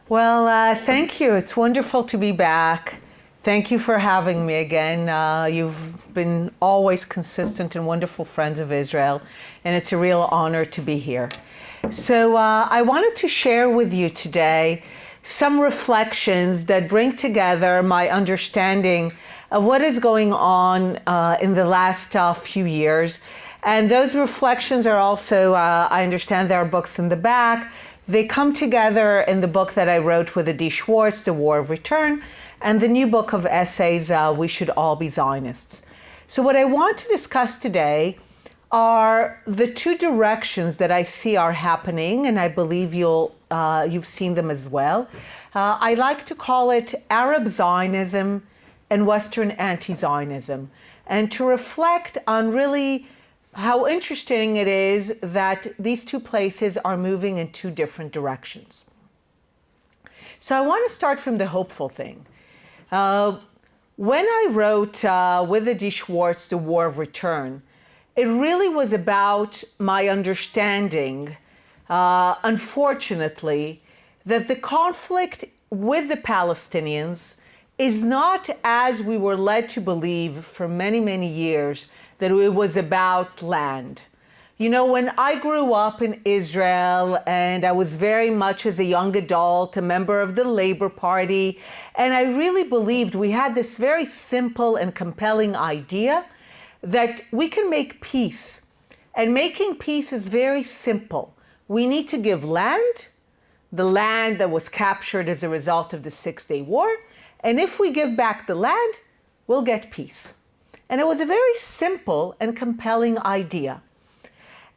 Well, thank you. It's wonderful to be back. Thank you for having me again. You've been always consistent and wonderful friends of Israel, and it's a real honor to be here. So I wanted to share with you today some reflections that bring together my understanding of what is going on in the last few years. And those reflections are also, I understand there are books in the back. They come together in the book that I wrote with Adi Schwartz, The War of Return, and the new book of essays, We Should All Be Zionists. So what I want to discuss today are the two directions that I see are happening, and I believe you've seen them as well. I like to call it Arab Zionism and Western anti-Zionism, and to reflect on really how interesting it is that these two places are moving in two different directions. So I want to start from the hopeful thing. When I wrote with Adi Schwartz, The War of Return, it really was about my understanding, unfortunately, that the conflict with the Palestinians is not, as we were led to believe for many, many years, that it was about land. You know, when I grew up in Israel, and I was very much as a young adult, a member of the Labor Party, and I really believed we had this very simple and compelling idea that we can make peace. And making peace is very simple. We need to give land, the land that was captured as a result of the Six-Day War, and if we give back the land, we'll get peace. And it was a very simple and compelling idea.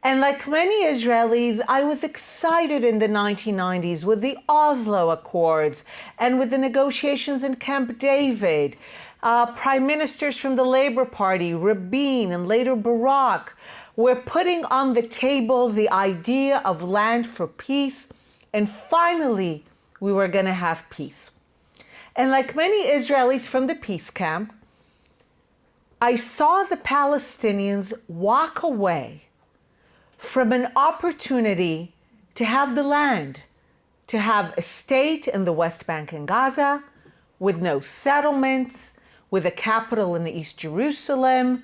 And like many Israelis, I was excited in the 1990s with the Oslo Accords and with the negotiations in Camp David. Prime ministers from the Labor Party, Rabin and later Barak, were putting on the table the idea of land for peace. And finally, we were going to have peace. And like many Israelis from the peace camp, I saw the Palestinians walk away from an opportunity to have the land, to have a state in the West Bank and Gaza, with no settlements, with a capital in East Jerusalem,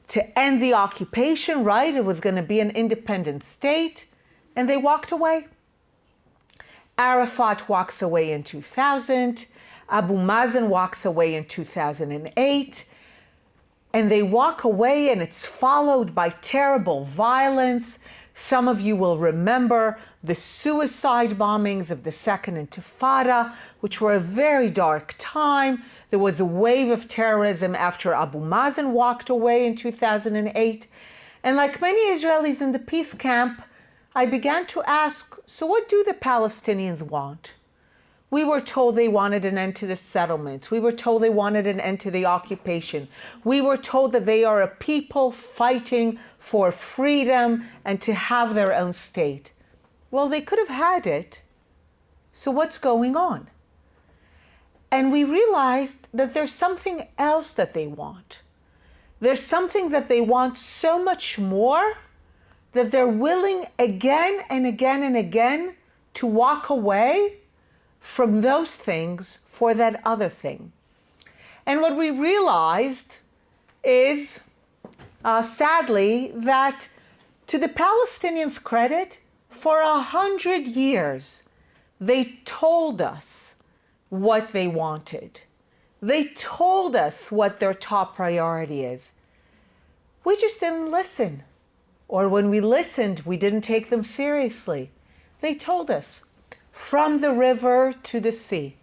to end the occupation, right? It was going to be an independent state, and they walked away. Arafat walks away in 2000, Abu Mazen walks away in 2008, and they walk away, and it's followed by terrible violence. Some of you will remember the suicide bombings of the Second Intifada, which were a very dark time. There was a wave of terrorism after Abu Mazen walked away in 2008. And like many Israelis in the peace camp, I began to ask, so what do the Palestinians want? We were told they wanted an end to the settlements. We were told they wanted an end to the occupation. We were told that they are a people fighting for freedom and to have their own state. Well, they could have had it. So what's going on? And we realized that there's something else that they want. There's something that they want so much more that they're willing again and again and again to walk away from those things for that other thing. And what we realized is, sadly, that to the Palestinians' credit, for 100 years, they told us what they wanted. They told us what their top priority is. We just didn't listen. Or when we listened, we didn't take them seriously. They told us, from the river to the sea.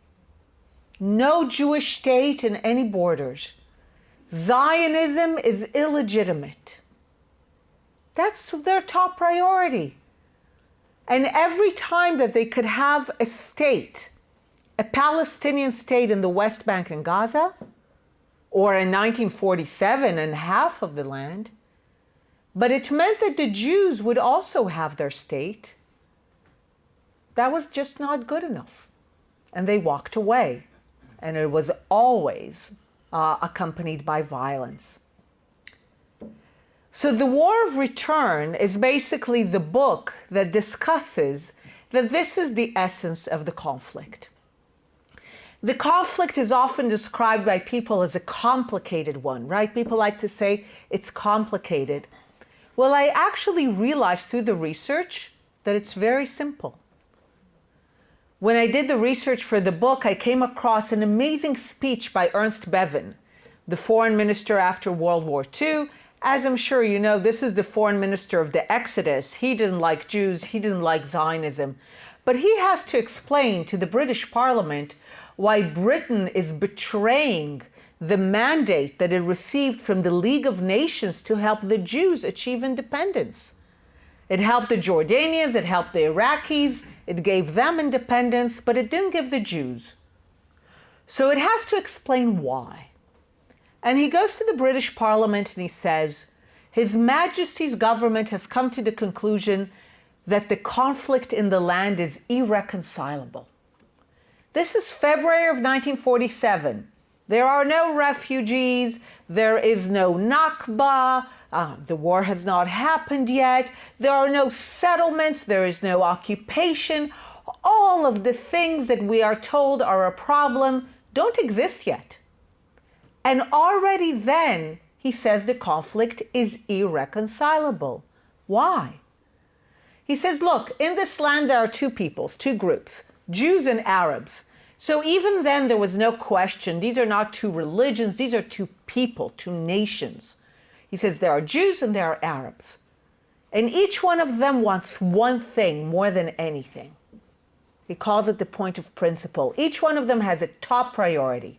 No Jewish state in any borders. Zionism is illegitimate. That's their top priority. And every time that they could have a state, a Palestinian state in the West Bank and Gaza, or in 1947 and half of the land, but it meant that the Jews would also have their state. That was just not good enough. And they walked away. And it was always accompanied by violence. So The War of Return is basically the book that discusses that this is the essence of the conflict. The conflict is often described by people as a complicated one, right? People like to say it's complicated. Well, I actually realized through the research that it's very simple. When I did the research for the book, I came across an amazing speech by Ernst Bevin, the foreign minister after World War II. As I'm sure you know, this is the foreign minister of the Exodus. He didn't like Jews, he didn't like Zionism. But he has to explain to the British Parliament why Britain is betraying the mandate that it received from the League of Nations to help the Jews achieve independence. It helped the Jordanians, it helped the Iraqis, it gave them independence, but it didn't give the Jews. So it has to explain why. And he goes to the British Parliament and he says, His Majesty's government has come to the conclusion that the conflict in the land is irreconcilable. This is February of 1947. There are no refugees, there is no Nakba, the war has not happened yet, there are no settlements, there is no occupation. All of the things that we are told are a problem don't exist yet. And already then, he says the conflict is irreconcilable. Why? He says, look, in this land there are two peoples, two groups, Jews and Arabs. So even then there was no question, these are not two religions, these are two people, two nations. He says there are Jews and there are Arabs. And each one of them wants one thing more than anything. He calls it the point of principle. Each one of them has a top priority.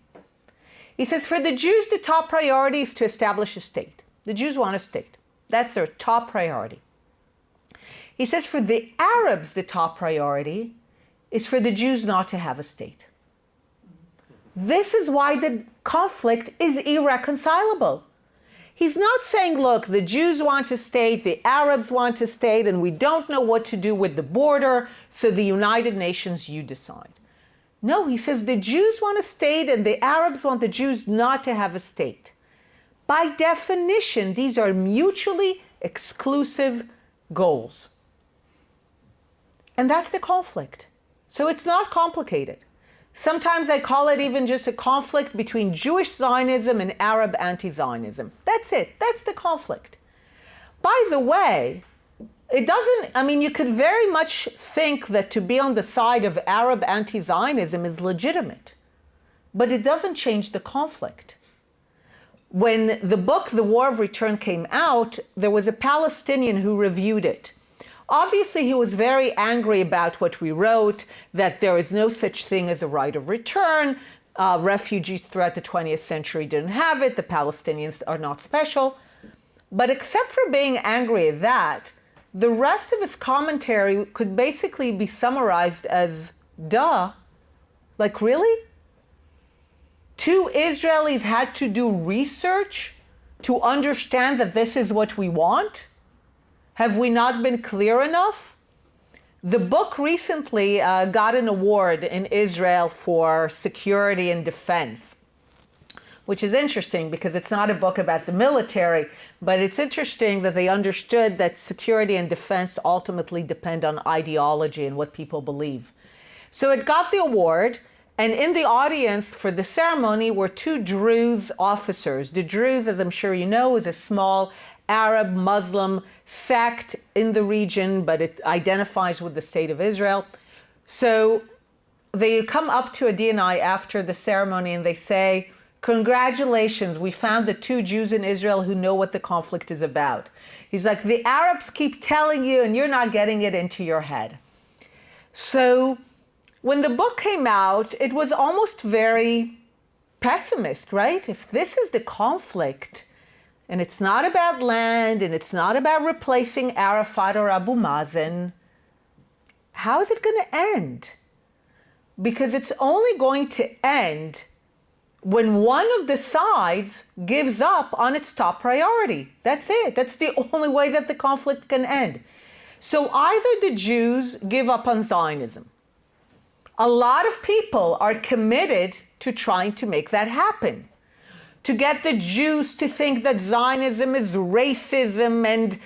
He says for the Jews, the top priority is to establish a state. The Jews want a state. That's their top priority. He says for the Arabs, the top priority is for the Jews not to have a state. This is why the conflict is irreconcilable. He's not saying, look, the Jews want a state, the Arabs want a state, and we don't know what to do with the border, so the United Nations, you decide. No, he says the Jews want a state and the Arabs want the Jews not to have a state. By definition, these are mutually exclusive goals. And that's the conflict. So it's not complicated. Sometimes I call it even just a conflict between Jewish Zionism and Arab anti-Zionism. That's it. That's the conflict. By the way, it doesn't, I mean, you could very much think that to be on the side of Arab anti-Zionism is legitimate, but it doesn't change the conflict. When the book, The War of Return, came out, there was a Palestinian who reviewed it. Obviously, he was very angry about what we wrote, that there is no such thing as a right of return. Refugees throughout the 20th century didn't have it. The Palestinians are not special. But except for being angry at that, the rest of his commentary could basically be summarized as, duh, like really? Two Israelis had to do research to understand that this is what we want? Have we not been clear enough? The book recently got an award in Israel for security and defense, which is interesting because it's not a book about the military, but it's interesting that they understood that security and defense ultimately depend on ideology and what people believe. So it got the award, and in the audience for the ceremony were two Druze officers. The Druze, as I'm sure you know, is a small Arab Muslim sect in the region, but it identifies with the state of Israel. So they come up to Adonai after the ceremony and they say, congratulations, we found the two Jews in Israel who know what the conflict is about. He's like, the Arabs keep telling you and you're not getting it into your head. So when the book came out, it was almost very pessimist, right? If this is the conflict, and it's not about land, and it's not about replacing Arafat or Abu Mazen, how is it going to end? Because it's only going to end when one of the sides gives up on its top priority. That's it. That's the only way that the conflict can end. So either the Jews give up on Zionism. A lot of people are committed to trying to make that happen. to get the Jews to think that Zionism is racism and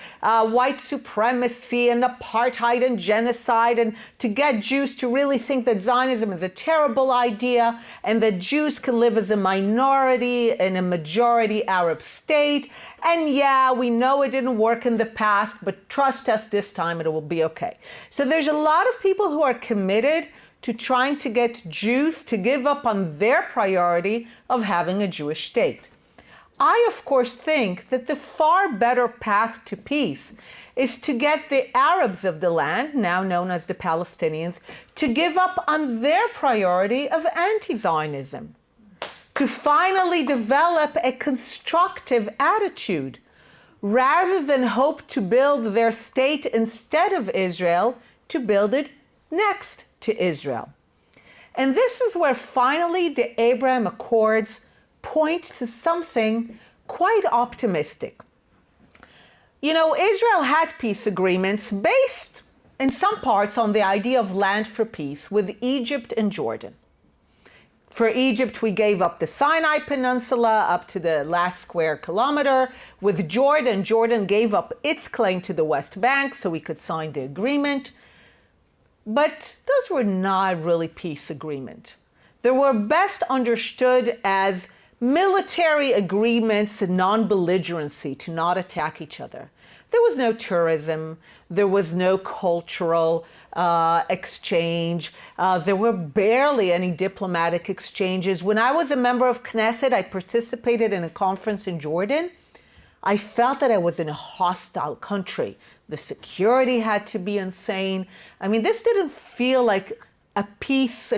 white supremacy and apartheid and genocide, and to get Jews to really think that Zionism is a terrible idea and that Jews can live as a minority in a majority Arab state. And yeah, we know it didn't work in the past, but trust us, this time it will be okay. So there's a lot of people who are committed to trying to get Jews to give up on their priority of having a Jewish state. I, of course, think that the far better path to peace is to get the Arabs of the land, now known as the Palestinians, to give up on their priority of anti-Zionism, to finally develop a constructive attitude, rather than hope to build their state instead of Israel, to build it next to Israel. And this is where finally the Abraham Accords point to something quite optimistic. You know, Israel had peace agreements based in some parts on the idea of land for peace with Egypt and Jordan. For Egypt, we gave up the Sinai Peninsula up to the last square kilometer. With Jordan, Jordan gave up its claim to the West Bank so we could sign the agreement. But those were not really peace agreements. They were best understood as military agreements and non-belligerency, to not attack each other. There was no tourism. There was no cultural exchange. There were barely any diplomatic exchanges. When I was a member of Knesset, I participated in a conference in Jordan. I felt that I was in a hostile country. The security had to be insane. I mean, this didn't feel like a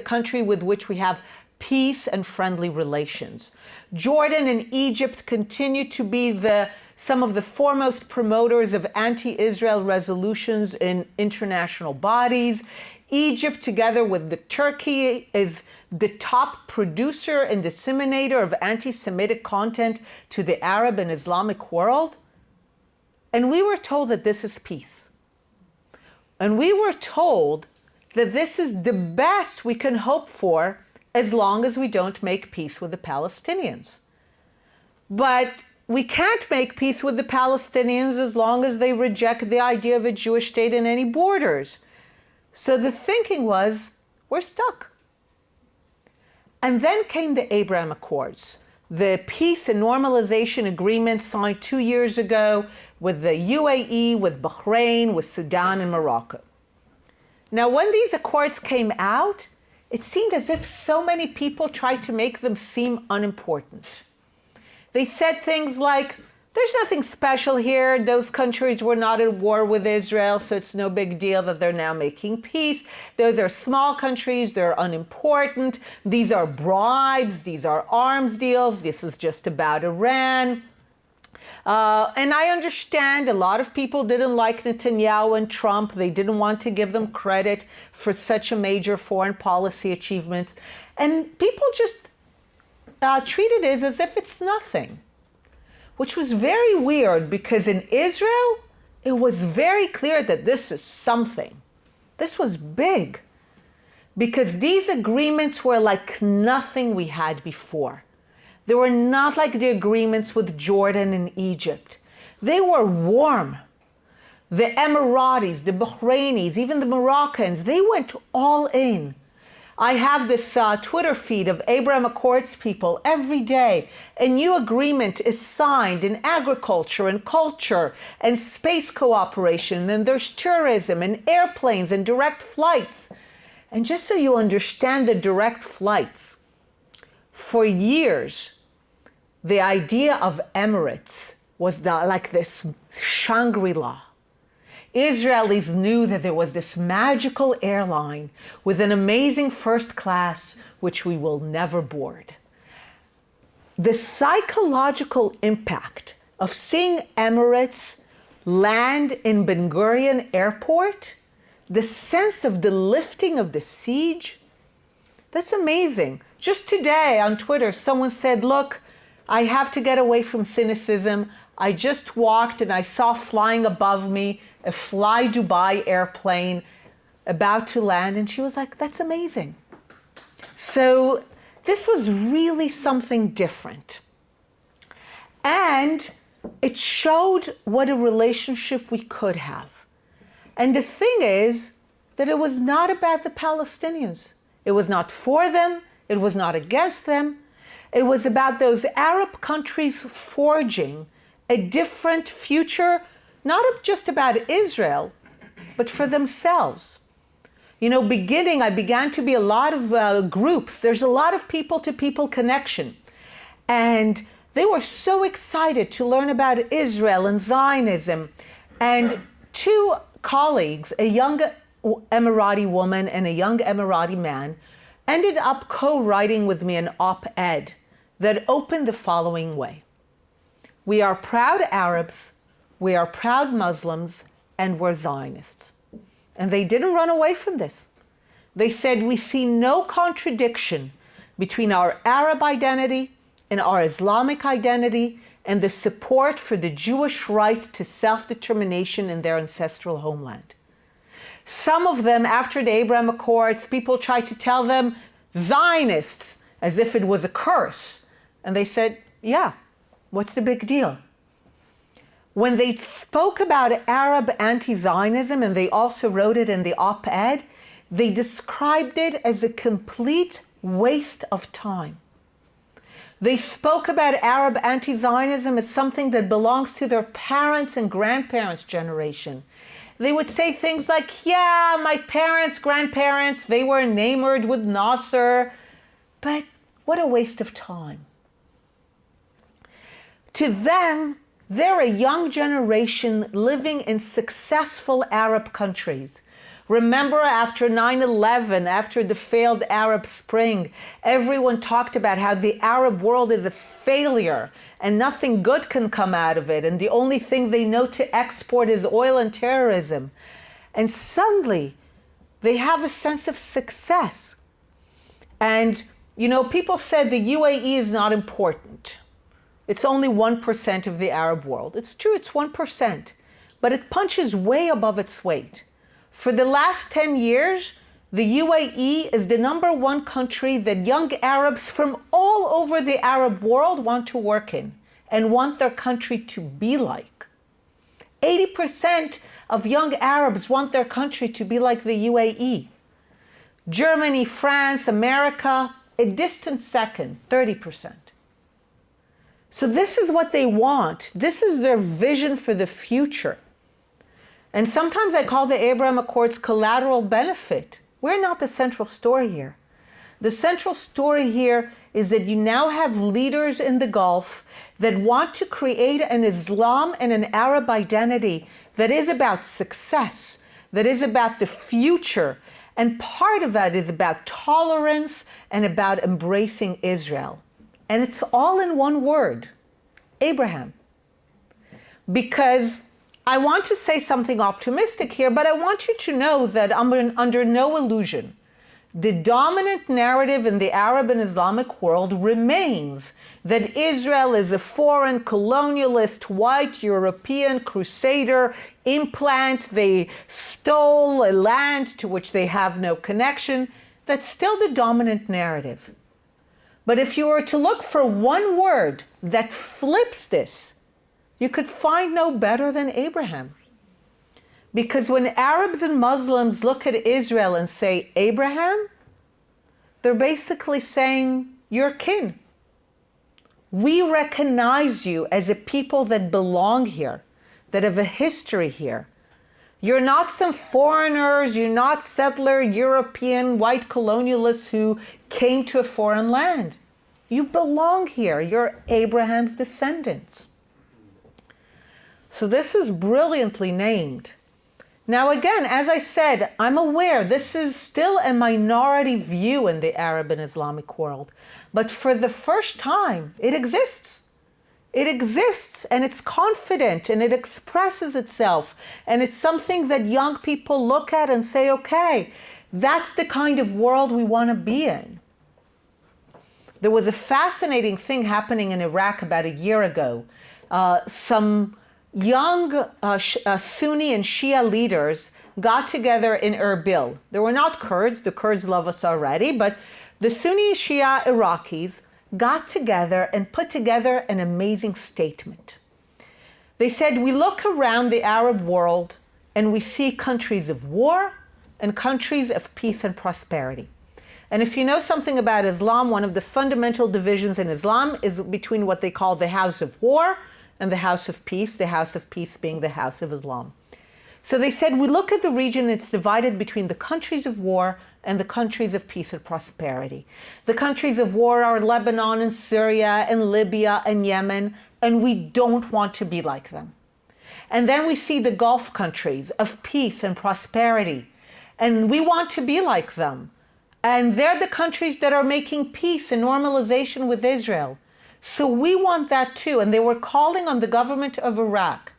country with which we have peace and friendly relations. Jordan and Egypt continue to be some of the foremost promoters of anti-Israel resolutions in international bodies. Egypt, together with Turkey, is the top producer and disseminator of anti-Semitic content to the Arab and Islamic world. And we were told that this is peace. And we were told that this is the best we can hope for as long as we don't make peace with the Palestinians. But we can't make peace with the Palestinians as long as they reject the idea of a Jewish state and any borders. So the thinking was, we're stuck. And then came the Abraham Accords, the peace and normalization agreement signed 2 years ago with the UAE, with Bahrain, with Sudan and Morocco. Now, when these accords came out, it seemed as if so many people tried to make them seem unimportant. They said things like, there's nothing special here. Those countries were not at war with Israel, so it's no big deal that they're now making peace. Those are small countries. They're unimportant. These are bribes. These are arms deals. This is just about Iran. And I understand a lot of people didn't like Netanyahu and Trump. They didn't want to give them credit for such a major foreign policy achievement. And people just treated it as if it's nothing, which was very weird because in Israel, it was very clear that this is something. This was big because these agreements were like nothing we had before. They were not like the agreements with Jordan and Egypt. They were warm. The Emiratis, the Bahrainis, even the Moroccans, they went all in. I have this Twitter feed of Abraham Accords people every day. A new agreement is signed in agriculture and culture and space cooperation. And there's tourism and airplanes and direct flights. And just so you understand the direct flights, for years, the idea of Emirates was like this Shangri-La. Israelis knew that there was this magical airline with an amazing first class, which we will never board. The psychological impact of seeing Emirates land in Ben Gurion Airport, the sense of the lifting of the siege, that's amazing. Just today on Twitter, someone said, look, I have to get away from cynicism. I just walked and I saw flying above me a Fly Dubai airplane about to land. And she was like, that's amazing. So this was really something different. And it showed what a relationship we could have. And the thing is that it was not about the Palestinians. It was not for them. It was not against them. It was about those Arab countries forging a different future, not just about Israel, but for themselves. You know, I began to be a lot of groups. There's a lot of people-to-people connection. And they were so excited to learn about Israel and Zionism. And two colleagues, a young Emirati woman and a young Emirati man, ended up co-writing with me an op-ed that opened the following way. We are proud Arabs, we are proud Muslims, and we're Zionists. And they didn't run away from this. They said, we see no contradiction between our Arab identity and our Islamic identity and the support for the Jewish right to self-determination in their ancestral homeland. Some of them, after the Abraham Accords, people tried to tell them Zionists, as if it was a curse. And they said, yeah, what's the big deal? When they spoke about Arab anti-Zionism, and they also wrote it in the op-ed, they described it as a complete waste of time. They spoke about Arab anti-Zionism as something that belongs to their parents' and grandparents' generation. They would say things like, yeah, my parents, grandparents, they were enamored with Nasser, but what a waste of time. To them, they're a young generation living in successful Arab countries. Remember, after 9/11, after the failed Arab Spring, everyone talked about how the Arab world is a failure and nothing good can come out of it, and the only thing they know to export is oil and terrorism. And suddenly, they have a sense of success. And, you know, people said the UAE is not important. It's only 1% of the Arab world. It's true, it's 1%, but it punches way above its weight. For the last 10 years, the UAE is the #1 country that young Arabs from all over the Arab world want to work in and want their country to be like. 80% of young Arabs want their country to be like the UAE. Germany, France, America, a distant second, 30%. So this is what they want. This is their vision for the future. And sometimes I call the Abraham Accords collateral benefit. We're not the central story here. The central story here is that you now have leaders in the Gulf that want to create an Islam and an Arab identity that is about success, that is about the future. And part of that is about tolerance and about embracing Israel. And it's all in one word, Abraham. Because I want to say something optimistic here, but I want you to know that I'm under no illusion. The dominant narrative in the Arab and Islamic world remains that Israel is a foreign, colonialist, white, European crusader implant. They stole a land to which they have no connection. That's still the dominant narrative. But if you were to look for one word that flips this, you could find no better than Abraham. Because when Arabs and Muslims look at Israel and say, Abraham, they're basically saying, you're kin. We recognize you as a people that belong here, that have a history here. You're not some foreigners, you're not settler, European, white colonialists who came to a foreign land. You belong here. You're Abraham's descendants. So this is brilliantly named. Now again, as I said, I'm aware this is still a minority view in the Arab and Islamic world, but for the first time, it exists. It exists, and it's confident, and it expresses itself, and it's something that young people look at and say, okay, that's the kind of world we want to be in. There was a fascinating thing happening in Iraq about a year ago. Some young Sunni and Shia leaders got together in Erbil. They were not Kurds. The Kurds love us already, but the Sunni Shia Iraqis got together and put together an amazing statement. They said, we look around the Arab world and we see countries of war and countries of peace and prosperity. And if you know something about Islam, one of the fundamental divisions in Islam is between what they call the house of war and the house of peace, the house of peace being the house of Islam. So they said, we look at the region, it's divided between the countries of war and the countries of peace and prosperity. The countries of war are Lebanon and Syria and Libya and Yemen, and we don't want to be like them. And then we see the Gulf countries of peace and prosperity, and we want to be like them. And they're the countries that are making peace and normalization with Israel. So we want that too. And they were calling on the government of Iraq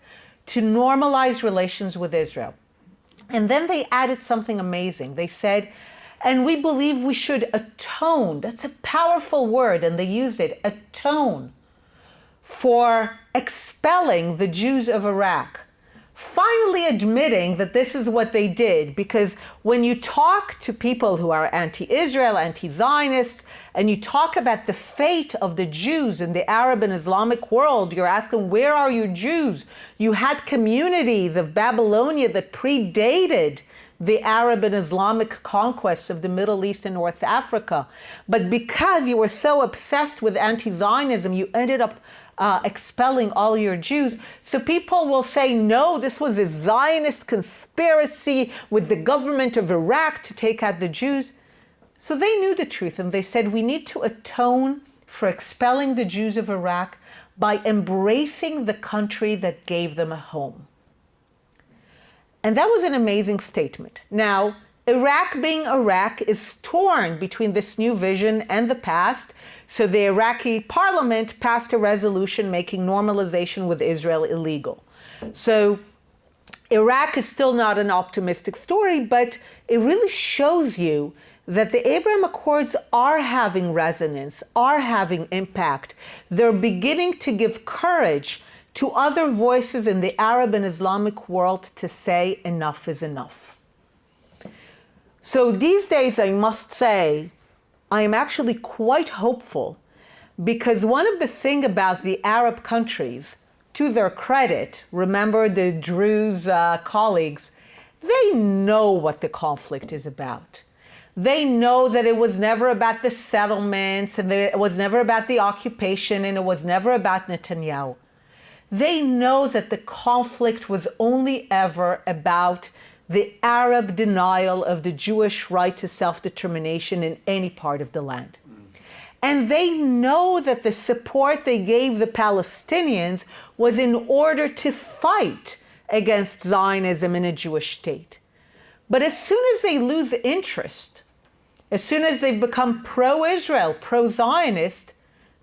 to normalize relations with Israel. And then they added something amazing. They said, and we believe we should atone, that's a powerful word, and they used it, atone, for expelling the Jews of Iraq. Finally admitting that this is what they did, because when you talk to people who are anti-Israel, anti-Zionists, and you talk about the fate of the Jews in the Arab and Islamic world, you're asking, where are your Jews? You had communities of Babylonia that predated the Arab and Islamic conquests of the Middle East and North Africa. But because you were so obsessed with anti-Zionism, you ended up expelling all your Jews. So people will say, no, this was a Zionist conspiracy with the government of Iraq to take out the Jews. So they knew the truth, and they said, we need to atone for expelling the Jews of Iraq by embracing the country that gave them a home. And that was an amazing statement. Now, Iraq being Iraq is torn between this new vision and the past. So the Iraqi parliament passed a resolution making normalization with Israel illegal. So Iraq is still not an optimistic story, but it really shows you that the Abraham Accords are having resonance, are having impact. They're beginning to give courage to other voices in the Arab and Islamic world to say enough is enough. So these days, I must say, I am actually quite hopeful, because one of the things about the Arab countries, to their credit, remember the Druze colleagues, they know what the conflict is about. They know that it was never about the settlements, and it was never about the occupation, and it was never about Netanyahu. They know that the conflict was only ever about the Arab denial of the Jewish right to self-determination in any part of the land. And they know that the support they gave the Palestinians was in order to fight against Zionism in a Jewish state. But as soon as they lose interest, as soon as they've become pro-Israel, pro-Zionist,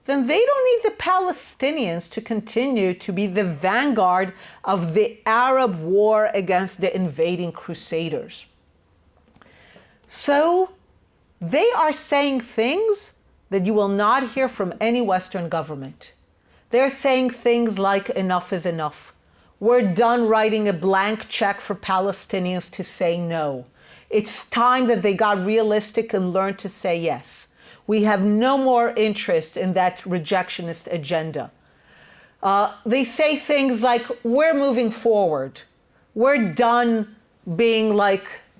then they don't need the Palestinians to continue to be the vanguard of the Arab war against the invading crusaders. So they are saying things that you will not hear from any Western government. They're saying things like, enough is enough. We're done writing a blank check for Palestinians to say no. It's time that they got realistic and learned to say yes. We have no more interest in that rejectionist agenda. They say things like, we're moving forward. We're done being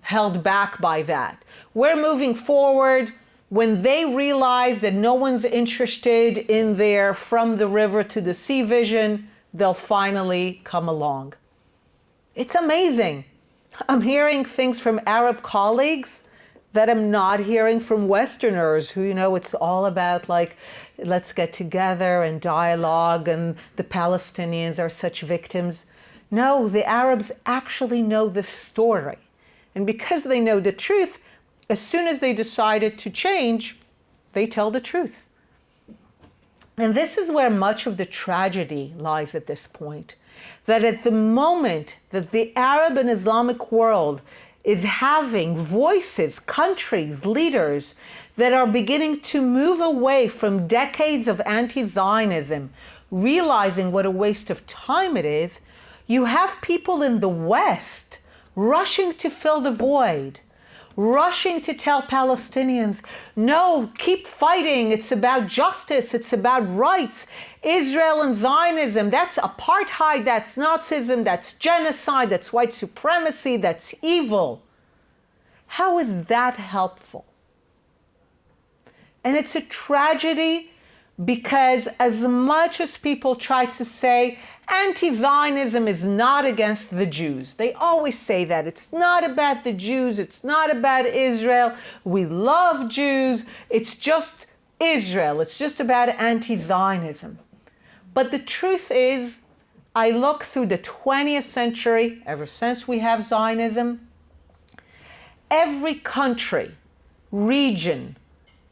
held back by that. We're moving forward. When they realize that no one's interested in their from the river to the sea vision, they'll finally come along. It's amazing. I'm hearing things from Arab colleagues that I'm not hearing from Westerners who, it's all about let's get together and dialogue and the Palestinians are such victims. No, the Arabs actually know the story. And because they know the truth, as soon as they decided to change, they tell the truth. And this is where much of the tragedy lies at this point. That at the moment that the Arab and Islamic world is having voices, countries, leaders that are beginning to move away from decades of anti-Zionism, realizing what a waste of time it is, you have people in the West rushing to fill the void, rushing to tell Palestinians, no, keep fighting. It's about justice. It's about rights. Israel and Zionism, that's apartheid, that's Nazism, that's genocide, that's white supremacy, that's evil. How is that helpful? And it's a tragedy because as much as people try to say, anti-Zionism is not against the Jews. They always say that. It's not about the Jews. It's not about Israel. We love Jews. It's just Israel. It's just about anti-Zionism. But the truth is, I look through the 20th century, ever since we have Zionism, every country, region,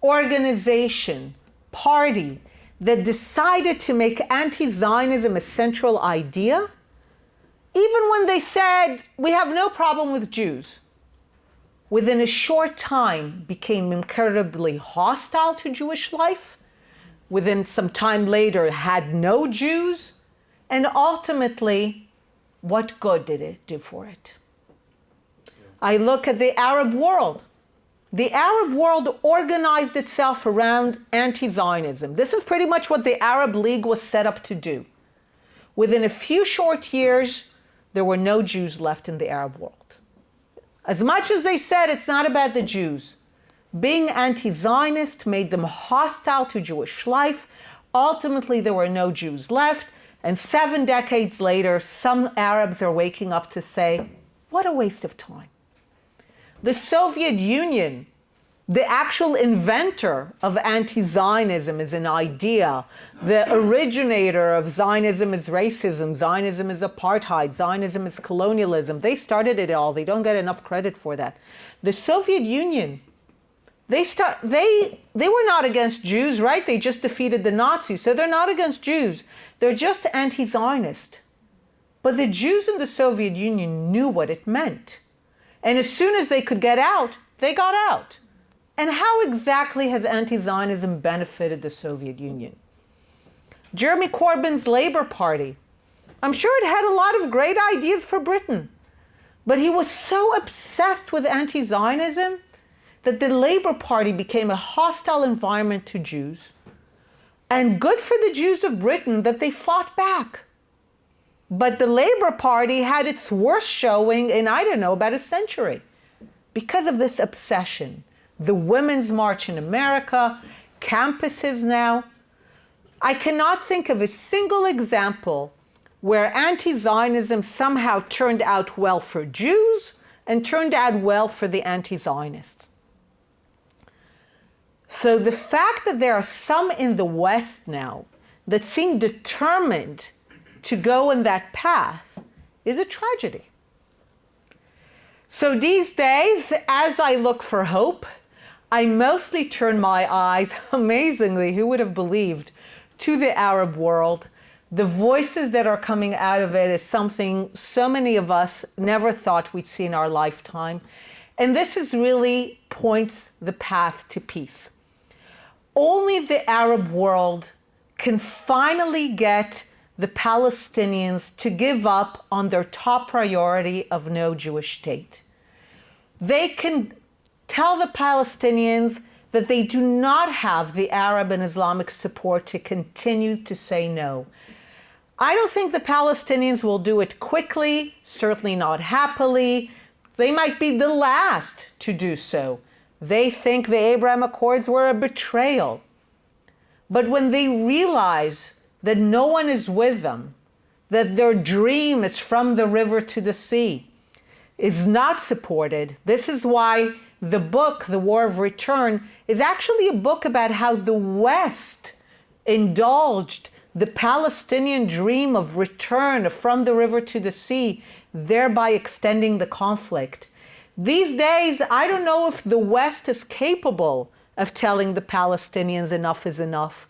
organization, party that decided to make anti-Zionism a central idea, even when they said, we have no problem with Jews, within a short time became incredibly hostile to Jewish life, within some time later had no Jews, and ultimately, what good did it do for it? I look at the Arab world. The Arab world organized itself around anti-Zionism. This is pretty much what the Arab League was set up to do. Within a few short years, there were no Jews left in the Arab world. As much as they said it's not about the Jews, being anti-Zionist made them hostile to Jewish life. Ultimately, there were no Jews left. And 7 decades later, some Arabs are waking up to say, what a waste of time. The Soviet Union, the actual inventor of anti-Zionism is an idea. The originator of Zionism is racism. Zionism is apartheid. Zionism is colonialism. They started it all. They don't get enough credit for that. The Soviet Union, they were not against Jews, right? They just defeated the Nazis. So they're not against Jews. They're just anti-Zionist. But the Jews in the Soviet Union knew what it meant. And as soon as they could get out, they got out. And how exactly has anti-Zionism benefited the Soviet Union? Jeremy Corbyn's Labour Party, I'm sure it had a lot of great ideas for Britain, but he was so obsessed with anti-Zionism that the Labour Party became a hostile environment to Jews, and good for the Jews of Britain that they fought back. But the Labour Party had its worst showing in, I don't know, about a century because of this obsession. The Women's March in America, campuses now. I cannot think of a single example where anti-Zionism somehow turned out well for Jews and turned out well for the anti-Zionists. So the fact that there are some in the West now that seem determined to go in that path is a tragedy. So these days, as I look for hope, I mostly turn my eyes, amazingly, who would have believed, to the Arab world. The voices that are coming out of it is something so many of us never thought we'd see in our lifetime. And this is really points the path to peace. Only the Arab world can finally get the Palestinians to give up on their top priority of no Jewish state. They can tell the Palestinians that they do not have the Arab and Islamic support to continue to say no. I don't think the Palestinians will do it quickly, certainly not happily. They might be the last to do so. They think the Abraham Accords were a betrayal. But when they realize that no one is with them, that their dream is from the river to the sea, is not supported. This is why the book, The War of Return, is actually a book about how the West indulged the Palestinian dream of return from the river to the sea, thereby extending the conflict. These days, I don't know if the West is capable of telling the Palestinians enough is enough.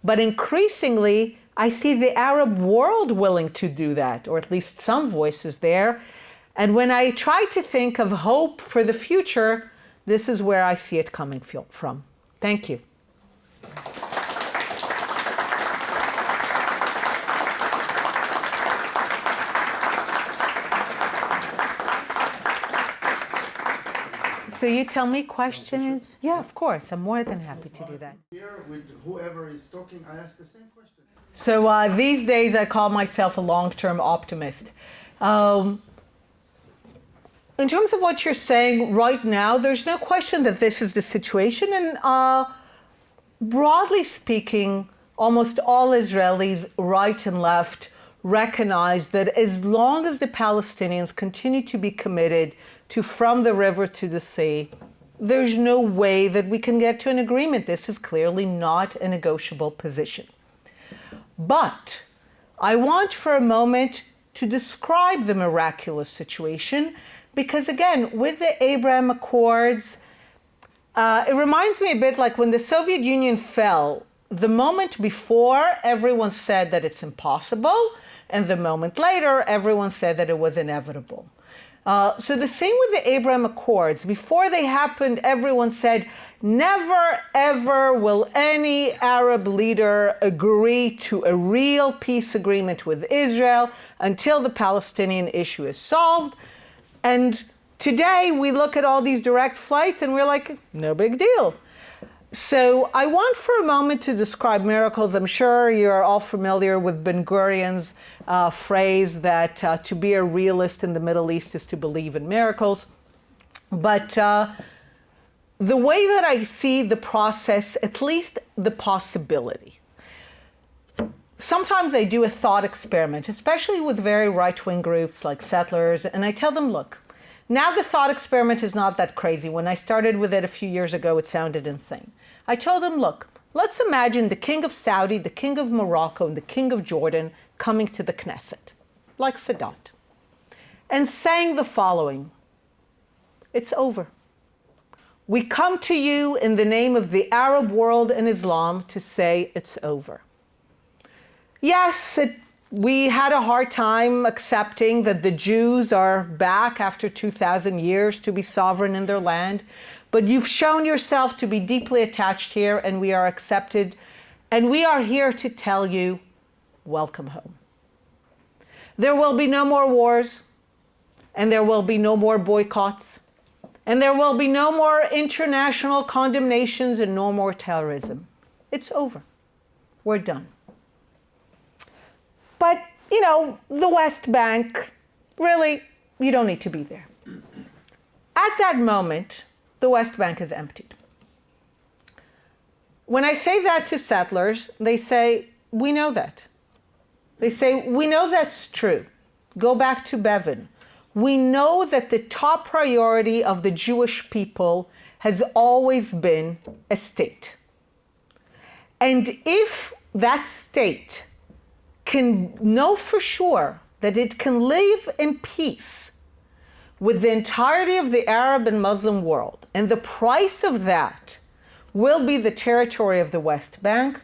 But increasingly, I see the Arab world willing to do that, or at least some voices there. And when I try to think of hope for the future, this is where I see it coming from. Thank you. So you tell me questions. Yeah, of course. I'm more than happy to do that. Here with whoever is talking, I ask the same question. So these days I call myself a long-term optimist. In terms of what you're saying right now, there's no question that this is the situation. And broadly speaking, almost all Israelis, right and left, recognize that as long as the Palestinians continue to be committed to from the river to the sea, there's no way that we can get to an agreement. This is clearly not a negotiable position. But I want for a moment to describe the miraculous situation because, again, with the Abraham Accords, it reminds me a bit like when the Soviet Union fell. The moment before, everyone said that it's impossible, and the moment later, everyone said that it was inevitable. So the same with the Abraham Accords. Before they happened, everyone said, never, ever will any Arab leader agree to a real peace agreement with Israel until the Palestinian issue is solved. And today, we look at all these direct flights, and we're like, no big deal. So I want for a moment to describe miracles. I'm sure you're all familiar with Ben Gurion's phrase that to be a realist in the Middle East is to believe in miracles. But the way that I see the process, at least the possibility, sometimes I do a thought experiment, especially with very right-wing groups like Settlers, and I tell them, look, now the thought experiment is not that crazy. When I started with it a few years ago, it sounded insane. I told them, look, let's imagine the king of Saudi, the king of Morocco, and the king of Jordan coming to the Knesset, like Sadat, and saying the following: it's over. We come to you in the name of the Arab world and Islam to say it's over. Yes, we had a hard time accepting that the Jews are back after 2,000 years to be sovereign in their land, but you've shown yourself to be deeply attached here, and we are accepted, and we are here to tell you, welcome home. There will be no more wars, and there will be no more boycotts, and there will be no more international condemnations and no more terrorism. It's over. We're done. But, you know, the West Bank, really, you don't need to be there. At that moment, the West Bank is emptied. When I say that to Settlers, they say, we know that. They say, we know that's true. Go back to Bevin. We know that the top priority of the Jewish people has always been a state. And if that state can know for sure that it can live in peace with the entirety of the Arab and Muslim world, and the price of that will be the territory of the West Bank,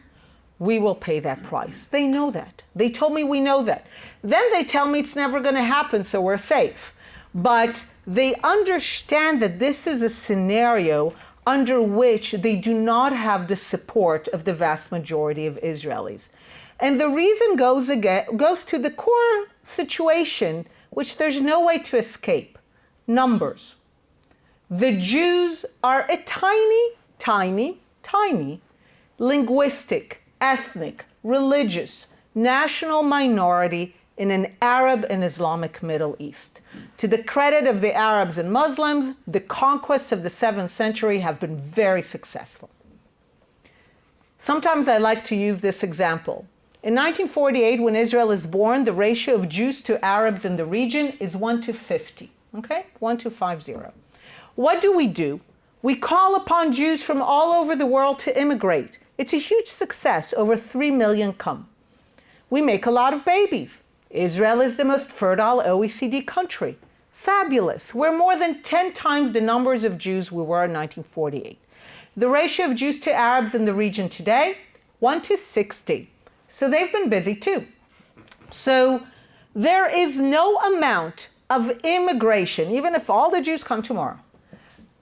we will pay that price. They know that. They told me we know that. Then they tell me it's never going to happen, so we're safe. But they understand that this is a scenario under which they do not have the support of the vast majority of Israelis. And the reason goes to the core situation, which there's no way to escape. Numbers. The Jews are a tiny, tiny, tiny linguistic, ethnic, religious, national minority in an Arab and Islamic Middle East. To the credit of the Arabs and Muslims, the conquests of the 7th century have been very successful. Sometimes I like to use this example. In 1948, when Israel is born, the ratio of Jews to Arabs in the region is 1 to 50, okay? 1 to 50. What do? We call upon Jews from all over the world to immigrate. It's a huge success. Over 3 million come. We make a lot of babies. Israel is the most fertile OECD country. Fabulous. We're more than 10 times the numbers of Jews we were in 1948. The ratio of Jews to Arabs in the region today, 1 to 60. So they've been busy too. So there is no amount of immigration, even if all the Jews come tomorrow,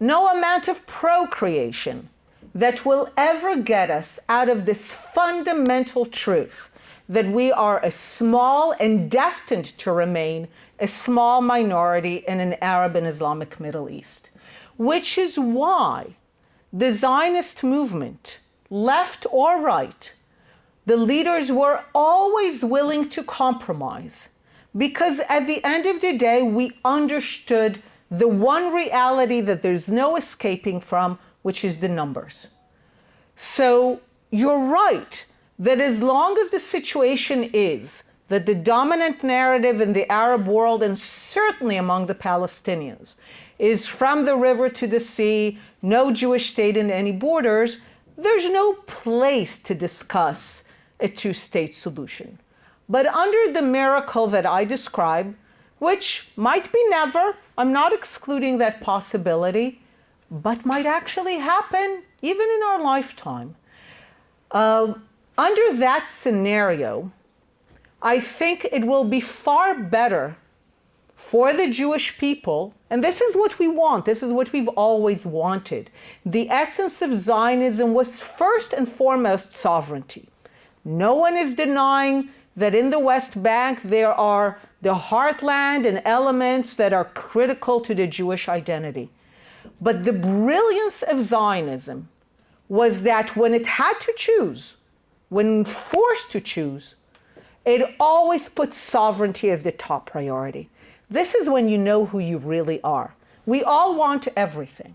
no amount of procreation that will ever get us out of this fundamental truth that we are a small and destined to remain a small minority in an Arab and Islamic Middle East. which is why the Zionist movement, left or right, the leaders were always willing to compromise, because at the end of the day, we understood the one reality that there's no escaping from, which is the numbers. So you're right that as long as the situation is that the dominant narrative in the Arab world, and certainly among the Palestinians, is from the river to the sea, no Jewish state in any borders, there's no place to discuss a two-state solution. But under the miracle that I describe, which might be never, I'm not excluding that possibility, but might actually happen even in our lifetime. Under that scenario, I think it will be far better for the Jewish people, and this is what we want, this is what we've always wanted. The essence of Zionism was first and foremost sovereignty. No one is denying that in the West Bank there are the heartland and elements that are critical to the Jewish identity. But the brilliance of Zionism was that when it had to choose, when forced to choose, it always put sovereignty as the top priority. This is when you know who you really are. We all want everything,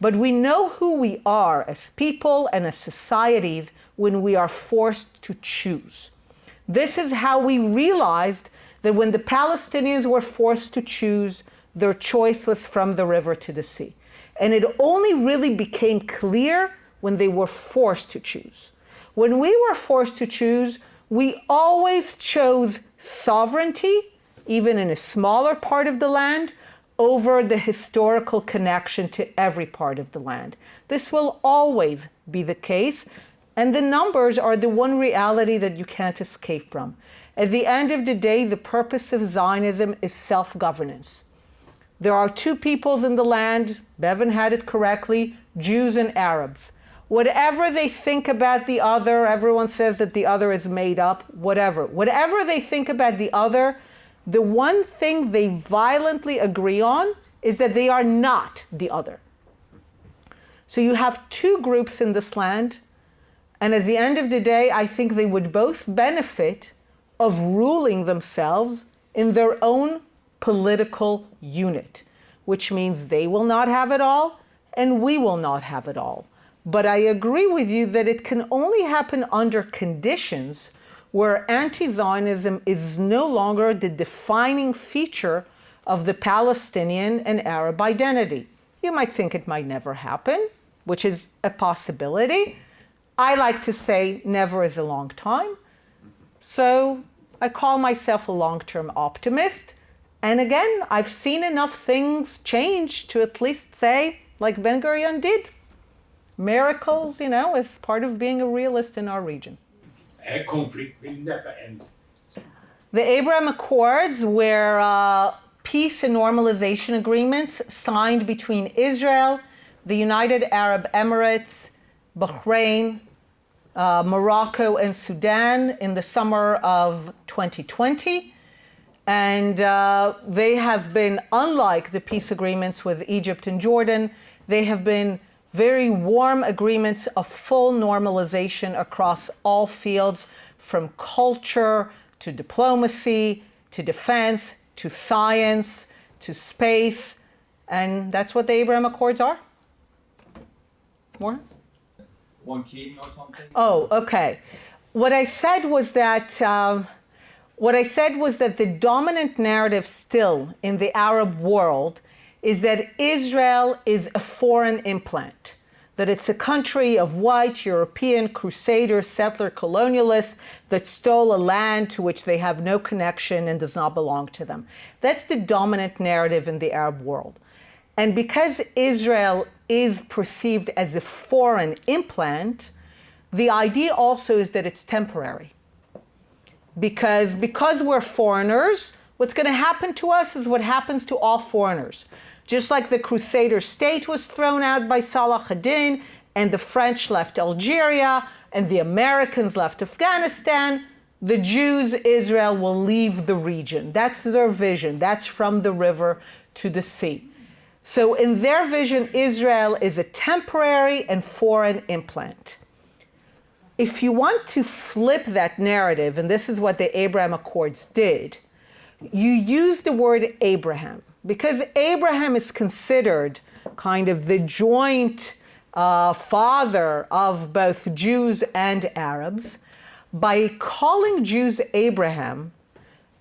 but we know who we are as people and as societies when we are forced to choose. This is how we realized that when the Palestinians were forced to choose, their choice was from the river to the sea. And it only really became clear when they were forced to choose. When we were forced to choose, we always chose sovereignty, even in a smaller part of the land, over the historical connection to every part of the land. This will always be the case, and the numbers are the one reality that you can't escape from. At the end of the day, the purpose of Zionism is self-governance. There are two peoples in the land, Bevan had it correctly, Jews and Arabs. Whatever they think about the other, everyone says that the other is made up, whatever. Whatever they think about the other, the one thing they violently agree on is that they are not the other. So you have two groups in this land, and at the end of the day, I think they would both benefit of ruling themselves in their own political unit, which means they will not have it all, and we will not have it all. But I agree with you that it can only happen under conditions where anti-Zionism is no longer the defining feature of the Palestinian and Arab identity. You might think it might never happen, which is a possibility. I like to say never is a long time. So I call myself a long-term optimist. And again, I've seen enough things change to at least say, like Ben-Gurion did, miracles, you know, is part of being a realist in our region. Conflict will never end. The Abraham Accords were peace and normalization agreements signed between Israel, the United Arab Emirates, Bahrain, Morocco, and Sudan in the summer of 2020. And they have been, unlike the peace agreements with Egypt and Jordan, they have been very warm agreements of full normalization across all fields, from culture to diplomacy, to defense, to science, to space. And that's what the Abraham Accords are. More? One king or something? Oh, okay. What I said was that the dominant narrative still in the Arab world is that Israel is a foreign implant, that it's a country of white European crusaders, settler colonialists that stole a land to which they have no connection and does not belong to them. That's the dominant narrative in the Arab world. And because Israel is perceived as a foreign implant, the idea also is that it's temporary. Because we're foreigners, what's going to happen to us is what happens to all foreigners. Just like the Crusader state was thrown out by Salah ad-Din, and the French left Algeria, and the Americans left Afghanistan, the Jews, Israel, will leave the region. That's their vision. That's from the river to the sea. So in their vision, Israel is a temporary and foreign implant. If you want to flip that narrative, and this is what the Abraham Accords did, you use the word Abraham, because Abraham is considered kind of the joint father of both Jews and Arabs. By calling Jews Abraham,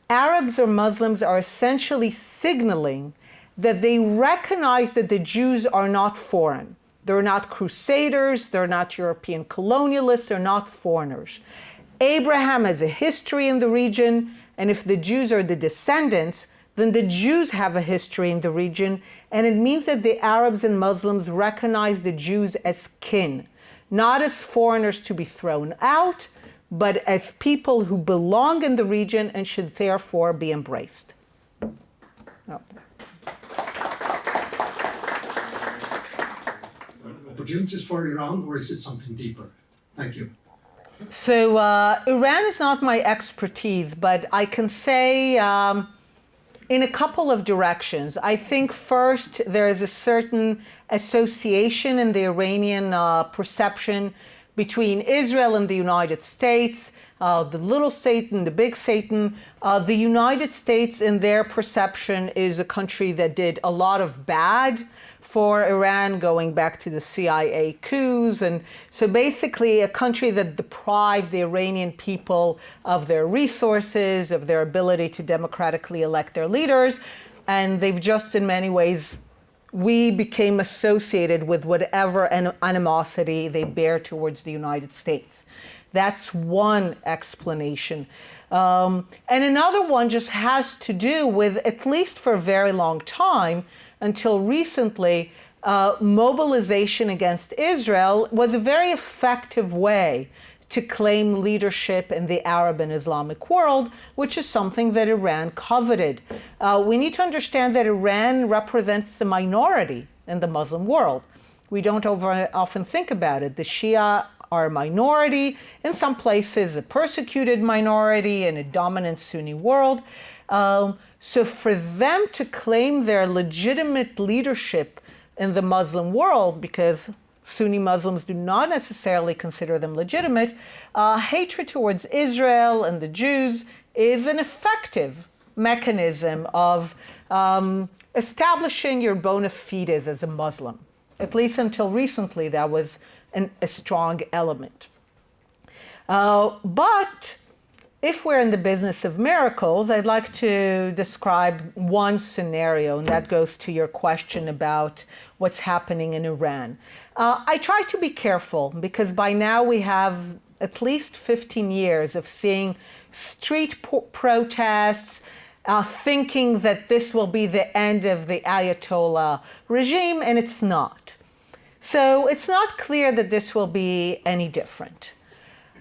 Arabs or Muslims are essentially signaling that they recognize that the Jews are not foreign. They're not crusaders, they're not European colonialists, they're not foreigners. Abraham has a history in the region, and if the Jews are the descendants, then the Jews have a history in the region, and it means that the Arabs and Muslims recognize the Jews as kin, not as foreigners to be thrown out, but as people who belong in the region and should therefore be embraced. Oh. Opportunities for Iran, or is it something deeper? Thank you. So Iran is not my expertise, but I can say in a couple of directions. I think first there is a certain association in the Iranian perception between Israel and the United States, the little Satan, the big Satan. The United States, in their perception, is a country that did a lot of bad for Iran, going back to the CIA coups. And so basically a country that deprived the Iranian people of their resources, of their ability to democratically elect their leaders. And they've just, in many ways, we became associated with whatever animosity they bear towards the United States. That's one explanation. And another one just has to do with, at least for a very long time, until recently, mobilization against Israel was a very effective way to claim leadership in the Arab and Islamic world, which is something that Iran coveted. We need to understand that Iran represents a minority in the Muslim world. We don't often think about it. The Shia are a minority, in some places a persecuted minority in a dominant Sunni world. So for them to claim their legitimate leadership in the Muslim world, because Sunni Muslims do not necessarily consider them legitimate, hatred towards Israel and the Jews is an effective mechanism of establishing your bona fides as a Muslim. At least until recently, that was a strong element. But if we're in the business of miracles, I'd like to describe one scenario, and that goes to your question about what's happening in Iran. I try to be careful because by now we have at least 15 years of seeing street protests, thinking that this will be the end of the Ayatollah regime, and it's not. So it's not clear that this will be any different.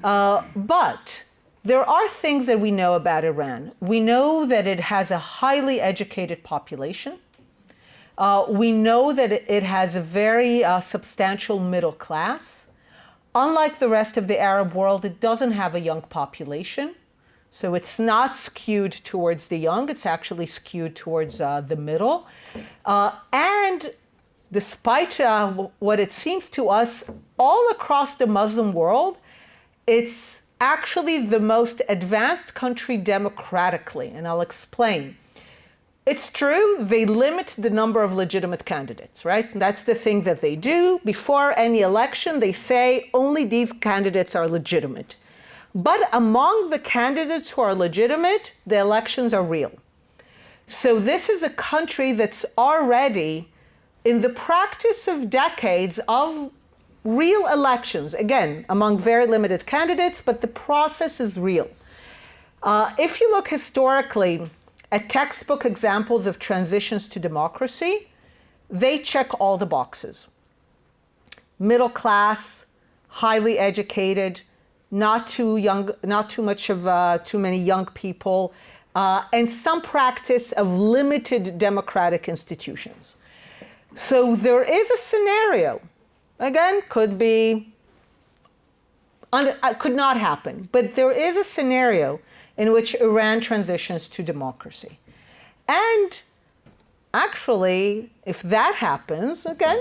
But there are things that we know about Iran. We know that it has a highly educated population. We know that it has a very substantial middle class. Unlike the rest of the Arab world, it doesn't have a young population. So it's not skewed towards the young, it's actually skewed towards the middle. And despite what it seems to us, all across the Muslim world, it's actually the most advanced country democratically, and I'll explain. It's true, they limit the number of legitimate candidates, right? That's the thing that they do. Before any election, they say only these candidates are legitimate. But among the candidates who are legitimate, the elections are real. So this is a country that's already in the practice of decades of real elections, again, among very limited candidates, but the process is real. If you look historically at textbook examples of transitions to democracy, they check all the boxes. Middle class, highly educated, not too young, not too much of too many young people, and some practice of limited democratic institutions. So there is a scenario. Again, could not happen, but there is a scenario in which Iran transitions to democracy. And actually, if that happens, again,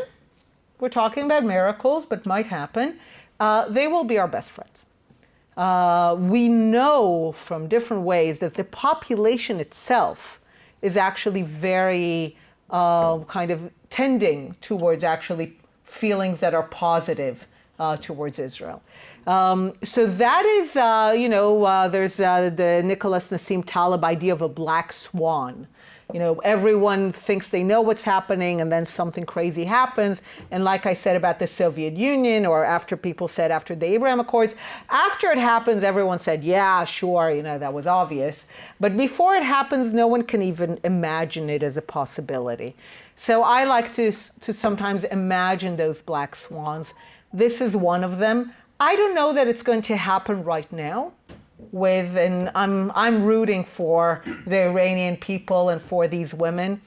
we're talking about miracles, but might happen, they will be our best friends. We know from different ways that the population itself is actually very kind of tending towards actually feelings that are positive towards Israel. So that is, there's the Nicholas Nassim Taleb idea of a black swan. Everyone thinks they know what's happening, and then something crazy happens. And like I said about the Soviet Union, or after people said after the Abraham Accords, after it happens, everyone said, yeah, sure, that was obvious. But before it happens, no one can even imagine it as a possibility. So I like to sometimes imagine those black swans. This is one of them. I don't know that it's going to happen right now. And I'm rooting for the Iranian people and for these women.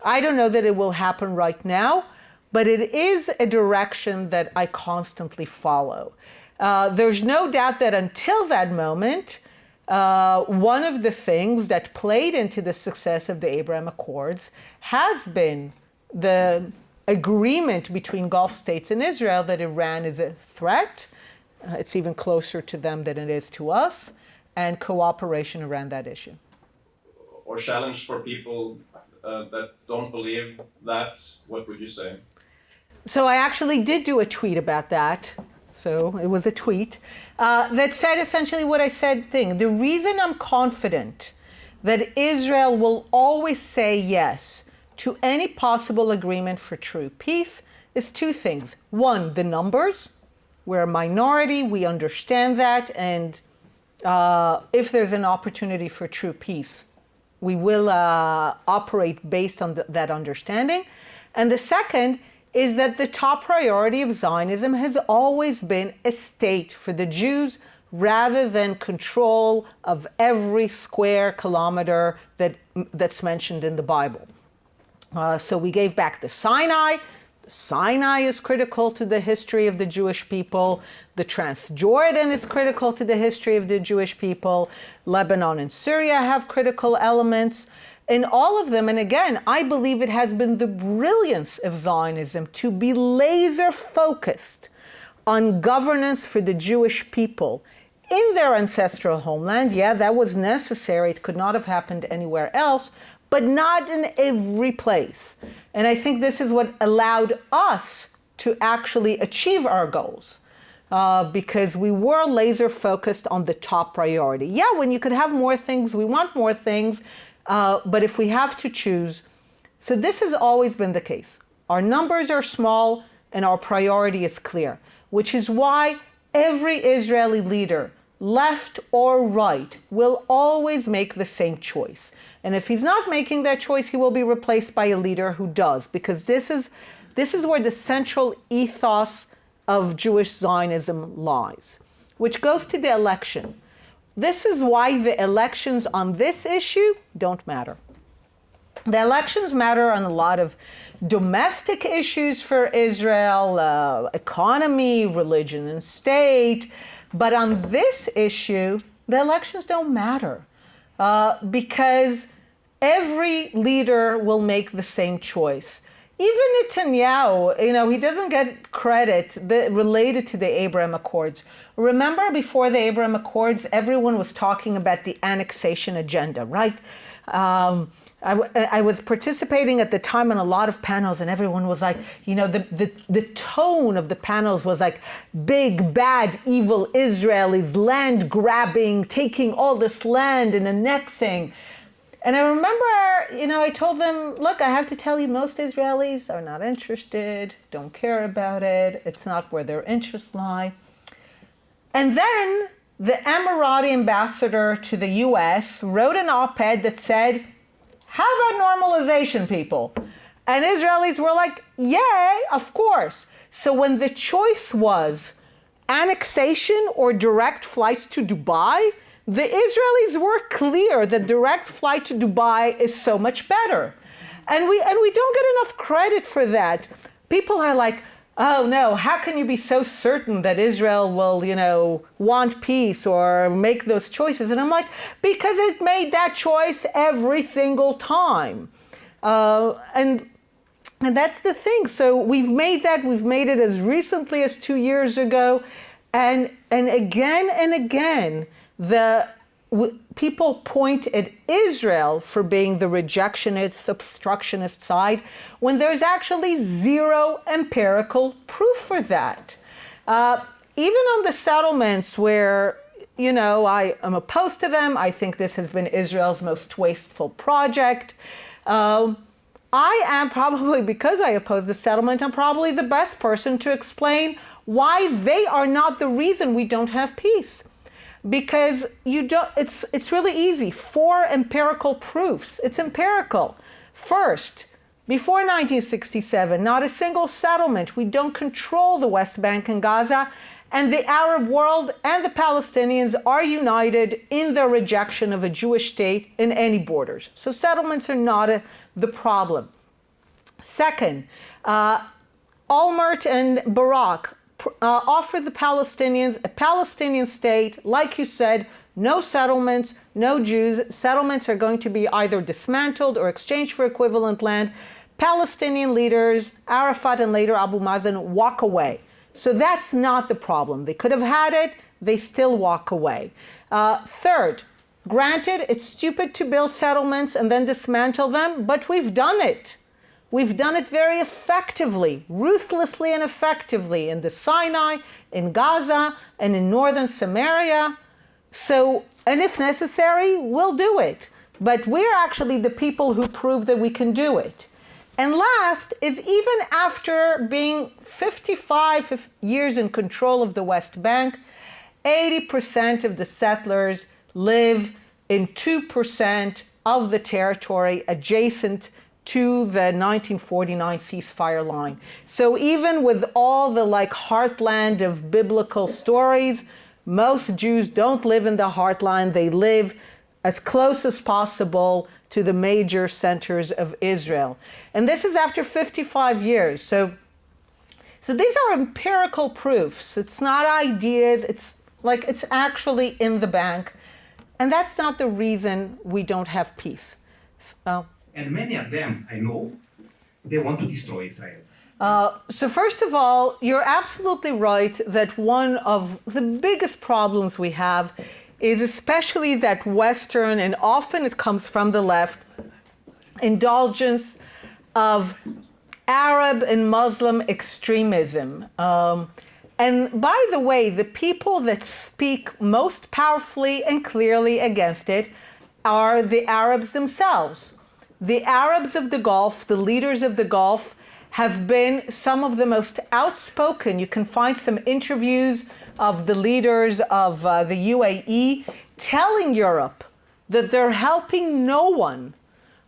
I don't know that it will happen right now, but it is a direction that I constantly follow. There's no doubt that until that moment, one of the things that played into the success of the Abraham Accords has been the agreement between Gulf states and Israel that Iran is a threat. It's even closer to them than it is to us, and cooperation around that issue. Or challenge for people that don't believe that, what would you say? So I actually did do a tweet about that. So it was a tweet that said essentially what I said thing. The reason I'm confident that Israel will always say yes to any possible agreement for true peace is two things. One, the numbers. We're a minority, we understand that, and if there's an opportunity for true peace, we will operate based on that understanding. And the second is that the top priority of Zionism has always been a state for the Jews rather than control of every square kilometer that's mentioned in the Bible. So we gave back the Sinai. Sinai is critical to the history of the Jewish people. The Transjordan is critical to the history of the Jewish people. Lebanon and Syria have critical elements. In all of them, and again, I believe it has been the brilliance of Zionism to be laser focused on governance for the Jewish people in their ancestral homeland. Yeah, that was necessary. It could not have happened anywhere else, but not in every place. And I think this is what allowed us to actually achieve our goals because we were laser focused on the top priority. Yeah, when you could have more things, we want more things, but if we have to choose, so this has always been the case. Our numbers are small and our priority is clear, which is why every Israeli leader, left or right, will always make the same choice. And if he's not making that choice, he will be replaced by a leader who does, because this is where the central ethos of Jewish Zionism lies, which goes to the election. This is why the elections on this issue don't matter. The elections matter on a lot of domestic issues for Israel, economy, religion and state, but on this issue, the elections don't matter. Because every leader will make the same choice. Even Netanyahu, he doesn't get credit related to the Abraham Accords. Remember, before the Abraham Accords, everyone was talking about the annexation agenda, right? I was participating at the time in a lot of panels, and everyone was like, the tone of the panels was like, big, bad, evil Israelis, land grabbing, taking all this land and annexing. And I remember, I told them, look, I have to tell you, most Israelis are not interested, don't care about it. It's not where their interests lie. And then the Emirati ambassador to the US wrote an op-ed that said, how about normalization, people? And Israelis were like, yeah, of course. So when the choice was annexation or direct flights to Dubai, the Israelis were clear that direct flight to Dubai is so much better. And we don't get enough credit for that. People are like, oh no, how can you be so certain that Israel will, want peace or make those choices? And I'm like, because it made that choice every single time. And that's the thing. So we've made it as recently as 2 years ago. And again, people point at Israel for being the rejectionist, obstructionist side, when there's actually zero empirical proof for that. Even on the settlements where, I am opposed to them, I think this has been Israel's most wasteful project. I am probably, because I oppose the settlement, I'm probably the best person to explain why they are not the reason we don't have peace. Because it's really easy. 4 empirical proofs. It's empirical. First, before 1967, not a single settlement. We don't control the West Bank and Gaza, and the Arab world and the Palestinians are united in their rejection of a Jewish state in any borders. So settlements are not the problem. Second, Olmert and Barak offered the Palestinians a Palestinian state, like you said, no settlements, no Jews. Settlements are going to be either dismantled or exchanged for equivalent land. Palestinian leaders, Arafat and later Abu Mazen, walk away. So that's not the problem. They could have had it, they still walk away. Third, granted, it's stupid to build settlements and then dismantle them, but we've done it. We've done it very effectively, ruthlessly and effectively in the Sinai, in Gaza, and in northern Samaria. So, and if necessary, we'll do it. But we're actually the people who prove that we can do it. And last is, even after being 55 years in control of the West Bank, 80% of the settlers live in 2% of the territory adjacent to the 1949 ceasefire line. So even with all the heartland of biblical stories, most Jews don't live in the heartland. They live as close as possible to the major centers of Israel. And this is after 55 years. So these are empirical proofs. It's not ideas. It's actually in the bank. And that's not the reason we don't have peace. And many of them, I know, they want to destroy Israel. So first of all, you're absolutely right that one of the biggest problems we have is especially that Western, and often it comes from the left, indulgence of Arab and Muslim extremism. And by the way, the people that speak most powerfully and clearly against it are the Arabs themselves. The Arabs of the Gulf, the leaders of the Gulf, have been some of the most outspoken. You can find some interviews of the leaders of the UAE telling Europe that they're helping no one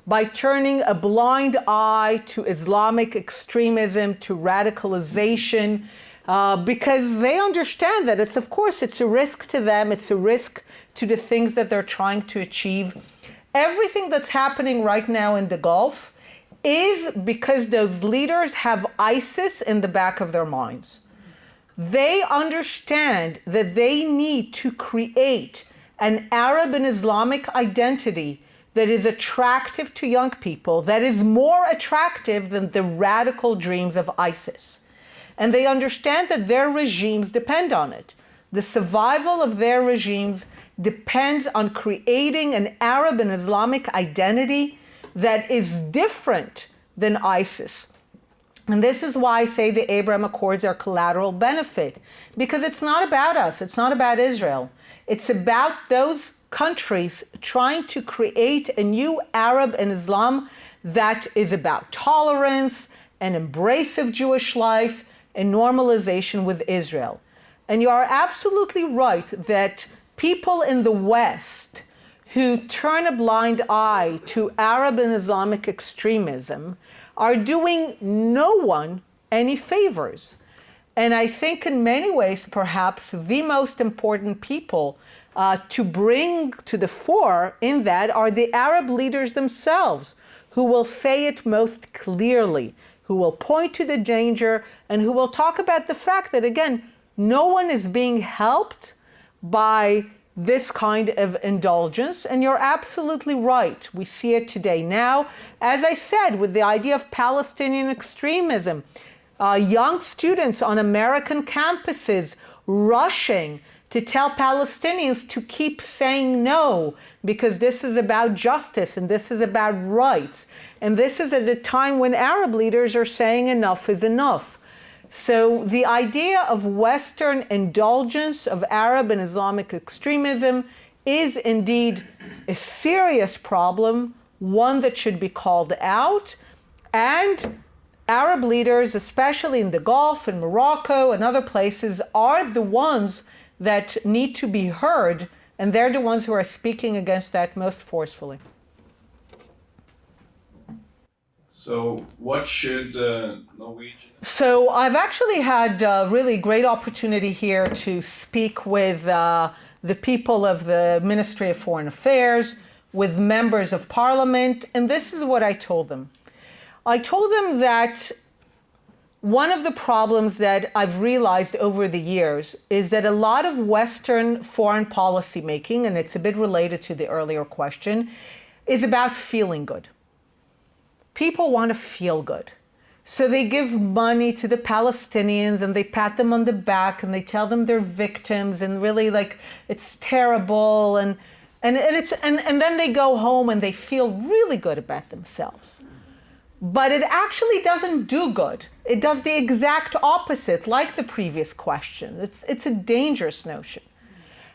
by turning a blind eye to Islamic extremism, to radicalization, because they understand that it's a risk to them, it's a risk to the things that they're trying to achieve. Everything that's happening right now in the Gulf is because those leaders have ISIS in the back of their minds. They understand that they need to create an Arab and Islamic identity that is attractive to young people, that is more attractive than the radical dreams of ISIS. And they understand that their regimes depend on it. The survival of their regimes depends on creating an Arab and Islamic identity that is different than ISIS. And this is why I say the Abraham Accords are collateral benefit, because it's not about us, it's not about Israel. It's about those countries trying to create a new Arab and Islam that is about tolerance and embrace of Jewish life and normalization with Israel. And you are absolutely right that people in the West who turn a blind eye to Arab and Islamic extremism are doing no one any favors. And I think in many ways, perhaps the most important people to bring to the fore in that are the Arab leaders themselves, who will say it most clearly, who will point to the danger, and who will talk about the fact that, again, no one is being helped by this kind of indulgence, and you're absolutely right. We see it today. Now, as I said, with the idea of Palestinian extremism, young students on American campuses rushing to tell Palestinians to keep saying no, because this is about justice and this is about rights. And this is at a time when Arab leaders are saying enough is enough. So the idea of Western indulgence, of Arab and Islamic extremism, is indeed a serious problem, one that should be called out. And Arab leaders, especially in the Gulf and Morocco and other places, are the ones that need to be heard, and they're the ones who are speaking against that most forcefully. So what should Norwegian... So I've actually had a really great opportunity here to speak with the people of the Ministry of Foreign Affairs, with members of parliament, and this is what I told them. I told them that one of the problems that I've realized over the years is that a lot of Western foreign policy making, and it's a bit related to the earlier question, is about feeling good. People want to feel good. So they give money to the Palestinians and they pat them on the back and they tell them they're victims and really like it's terrible and then they go home and they feel really good about themselves. But it actually doesn't do good. It does the exact opposite, like the previous question. It's a dangerous notion.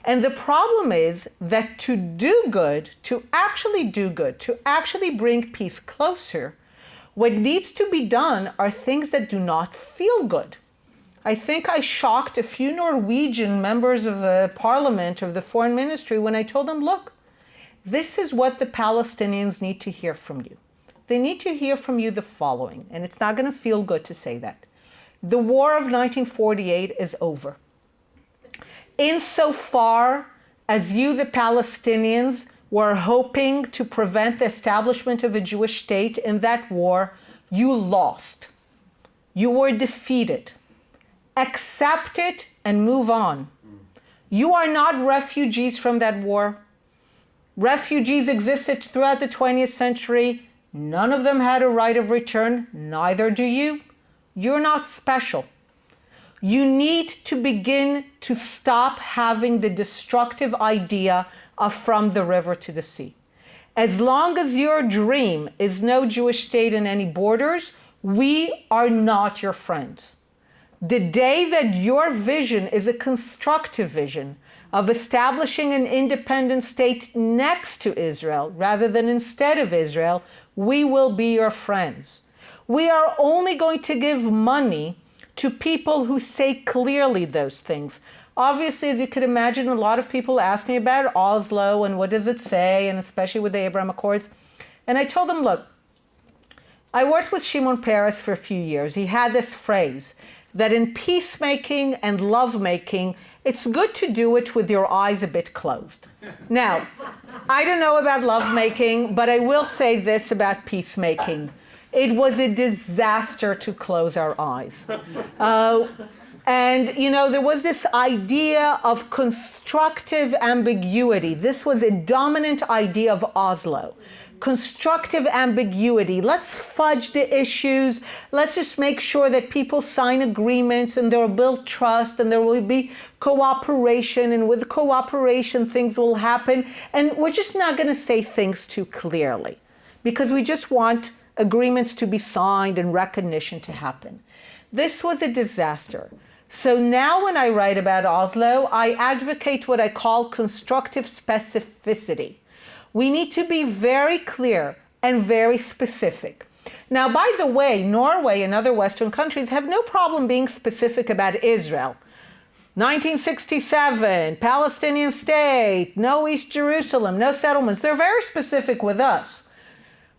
And the problem is that to do good, to actually do good, to actually bring peace closer, what needs to be done are things that do not feel good. I think I shocked a few Norwegian members of the parliament, of the foreign ministry, when I told them, look, this is what the Palestinians need to hear from you. They need to hear from you the following, and it's not going to feel good to say that. The war of 1948 is over. Insofar as you, the Palestinians, were hoping to prevent the establishment of a Jewish state in that war, you lost. You were defeated. Accept it and move on. You are not refugees from that war. Refugees existed throughout the 20th century. None of them had a right of return. Neither do you. You're not special. You need to begin to stop having the destructive idea of from the river to the sea. As long as your dream is no Jewish state in any borders, we are not your friends. The day that your vision is a constructive vision of establishing an independent state next to Israel rather than instead of Israel, we will be your friends. We are only going to give money to people who say clearly those things. Obviously, as you could imagine, a lot of people ask me about Oslo and what does it say, and especially with the Abraham Accords. And I told them, look, I worked with Shimon Peres for a few years. He had this phrase that in peacemaking and lovemaking, it's good to do it with your eyes a bit closed. Now, I don't know about lovemaking, but I will say this about peacemaking. It was a disaster to close our eyes. And, you know, there was this idea of constructive ambiguity. This was a dominant idea of Oslo. Constructive ambiguity. Let's fudge the issues. Let's just make sure that people sign agreements and there will build trust and there will be cooperation. And with cooperation, things will happen. And we're just not going to say things too clearly because we just want agreements to be signed and recognition to happen. This was a disaster. So now when I write about Oslo, I advocate what I call constructive specificity. We need to be very clear and very specific. Now, by the way, Norway and other Western countries have no problem being specific about Israel. 1967, Palestinian state, no East Jerusalem, no settlements. They're very specific with us.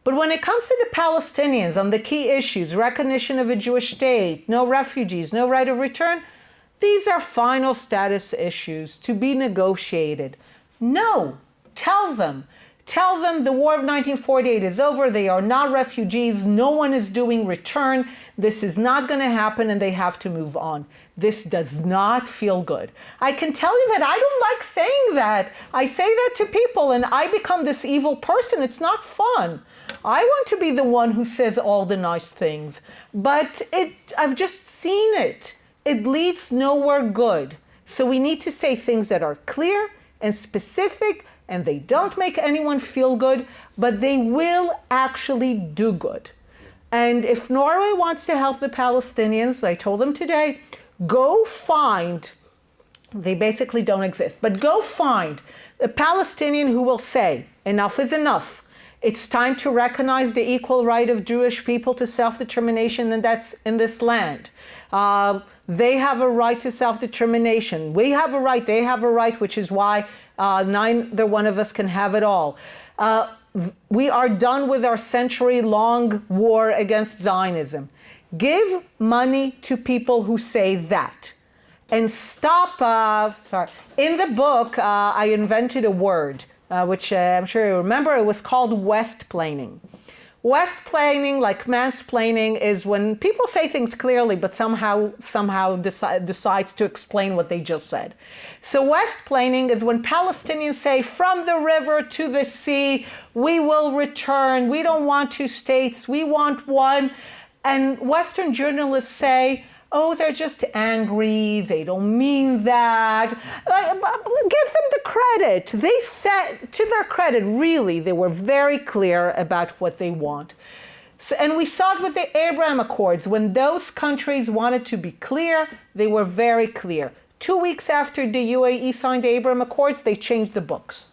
But when it comes to the Palestinians on the key issues, recognition of a Jewish state, no refugees, no right of return, these are final status issues to be negotiated. No, tell them. Tell them the war of 1948 is over. They are not refugees. No one is doing return. This is not going to happen, and they have to move on. This does not feel good. I can tell you that I don't like saying that. I say that to people, and I become this evil person. It's not fun. I want to be the one who says all the nice things, but I've just seen it. It leads nowhere good. So we need to say things that are clear and specific, and they don't make anyone feel good, but they will actually do good. And if Norway wants to help the Palestinians, I told them today, go find, they basically don't exist, but go find a Palestinian who will say, enough is enough. It's time to recognize the equal right of Jewish people to self-determination, and that's in this land. They have a right to self-determination. We have a right, they have a right, which is why neither one of us can have it all. We are done with our century-long war against Zionism. Give money to people who say that. And stop, in the book, I invented a word, which I'm sure you remember. It was called West-plaining. West-plaining, like mansplaining, is when people say things clearly, but somehow decides to explain what they just said. So West-plaining is when Palestinians say, from the river to the sea, we will return. We don't want two states. We want one. And Western journalists say, oh, they're just angry, they don't mean that. Give them the credit. They said, to their credit, really, they were very clear about what they want. So, and we saw it with the Abraham Accords. When those countries wanted to be clear, they were very clear. 2 weeks after the UAE signed the Abraham Accords, they changed the books,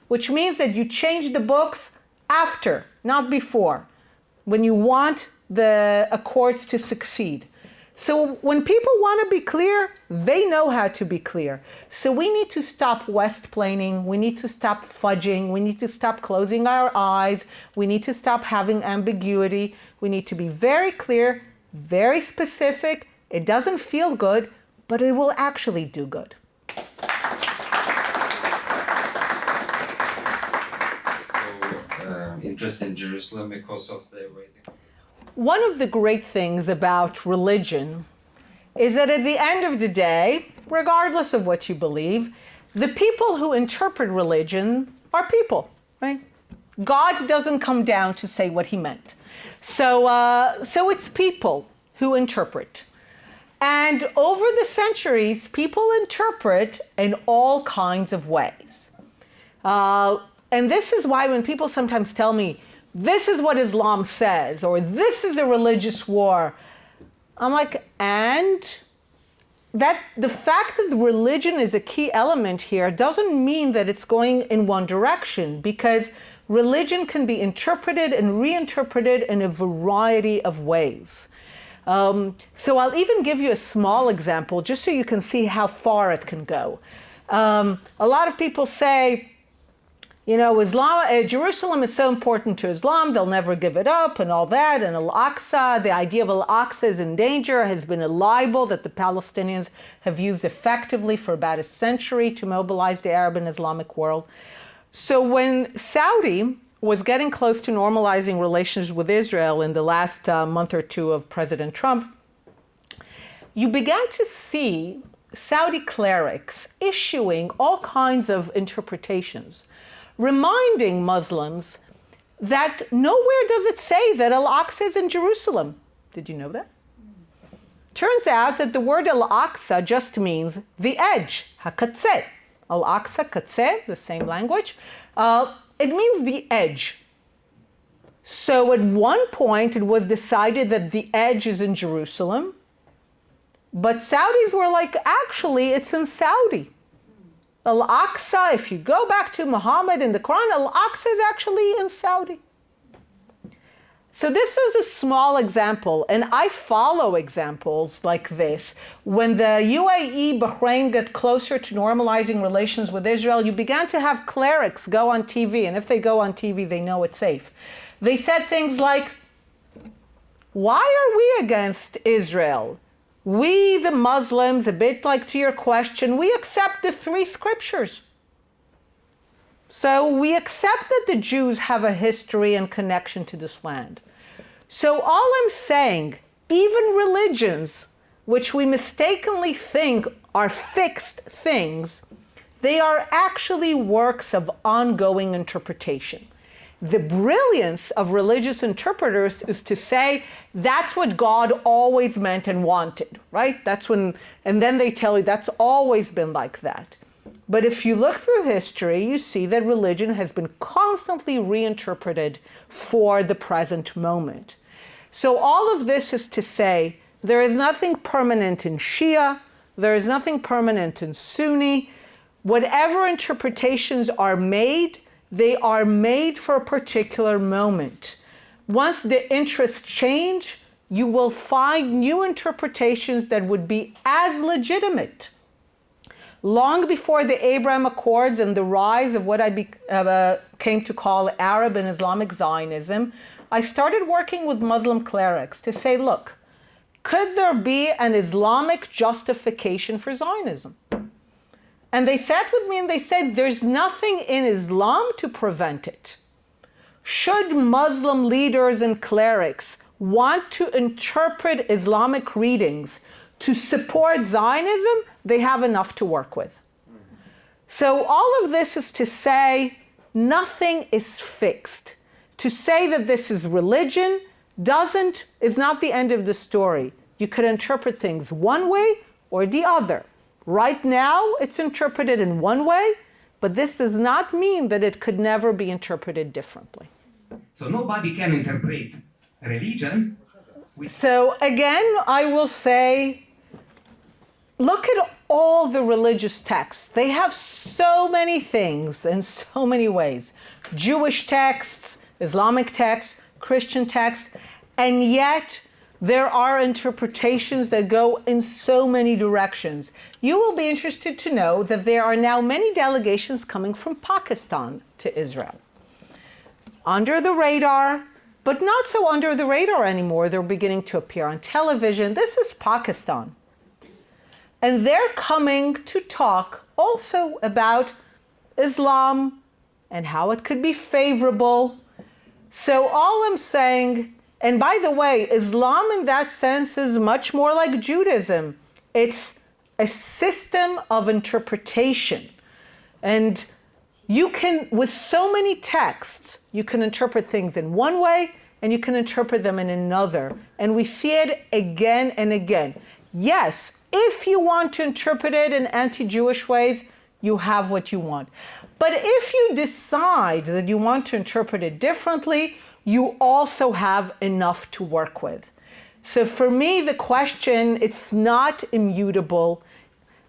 which means that you change the books after, not before, when you want the accords to succeed. So when people want to be clear, they know how to be clear. So we need to stop West-plaining. We need to stop fudging. We need to stop closing our eyes. We need to stop having ambiguity. We need to be very clear, very specific. It doesn't feel good, but it will actually do good. Interest in Jerusalem because of the waiting. One of the great things about religion is that at the end of the day, regardless of what you believe, the people who interpret religion are people, right? God doesn't come down to say what he meant. So it's people who interpret. And over the centuries, people interpret in all kinds of ways. And this is why when people sometimes tell me, this is what Islam says, or this is a religious war, I'm like, and that the fact that religion is a key element here doesn't mean that it's going in one direction, because religion can be interpreted and reinterpreted in a variety of ways. So I'll even give you a small example just so you can see how far it can go. A lot of people say, you know, Jerusalem is so important to Islam, they'll never give it up and all that. And Al-Aqsa, the idea of Al-Aqsa is in danger, has been a libel that the Palestinians have used effectively for about a century to mobilize the Arab and Islamic world. So when Saudi was getting close to normalizing relations with Israel in the last month or two of President Trump, you began to see Saudi clerics issuing all kinds of interpretations, reminding Muslims that nowhere does it say that Al-Aqsa is in Jerusalem. Did you know that? Turns out that the word Al-Aqsa just means the edge, ha-katzeh. Al-Aqsa, katzeh, the same language. It means the edge. So at one point it was decided that the edge is in Jerusalem, but Saudis were like, actually it's in Saudi. Al-Aqsa, if you go back to Muhammad in the Quran, Al-Aqsa is actually in Saudi. So this is a small example, and I follow examples like this. When the UAE, Bahrain get closer to normalizing relations with Israel, you began to have clerics go on TV, and if they go on TV, they know it's safe. They said things like, why are we against Israel? We, the Muslims, a bit like to your question, we accept the three scriptures. So we accept that the Jews have a history and connection to this land. So all I'm saying, even religions, which we mistakenly think are fixed things, they are actually works of ongoing interpretation. The brilliance of religious interpreters is to say that's what God always meant and wanted, right? And then they tell you that's always been like that. But if you look through history, you see that religion has been constantly reinterpreted for the present moment. So all of this is to say there is nothing permanent in Shia, there is nothing permanent in Sunni. Whatever interpretations are made, they are made for a particular moment. Once the interests change, you will find new interpretations that would be as legitimate. Long before the Abraham Accords and the rise of what I came to call Arab and Islamic Zionism, I started working with Muslim clerics to say, look, could there be an Islamic justification for Zionism? And they sat with me and they said, there's nothing in Islam to prevent it. Should Muslim leaders and clerics want to interpret Islamic readings to support Zionism, they have enough to work with. So all of this is to say nothing is fixed. To say that this is religion is not the end of the story. You could interpret things one way or the other. Right now, it's interpreted in one way, but this does not mean that it could never be interpreted differently. So nobody can interpret religion. So again, I will say, look at all the religious texts. They have so many things in so many ways. Jewish texts, Islamic texts, Christian texts, and yet there are interpretations that go in so many directions. You will be interested to know that there are now many delegations coming from Pakistan to Israel. Under the radar, but not so under the radar anymore. They're beginning to appear on television. This is Pakistan. And they're coming to talk also about Islam and how it could be favorable. So all I'm saying, and by the way, Islam in that sense is much more like Judaism. It's a system of interpretation. And you can, with so many texts, you can interpret things in one way and you can interpret them in another. And we see it again and again. Yes, if you want to interpret it in anti-Jewish ways, you have what you want. But if you decide that you want to interpret it differently, you also have enough to work with. So for me, the question, it's not immutable.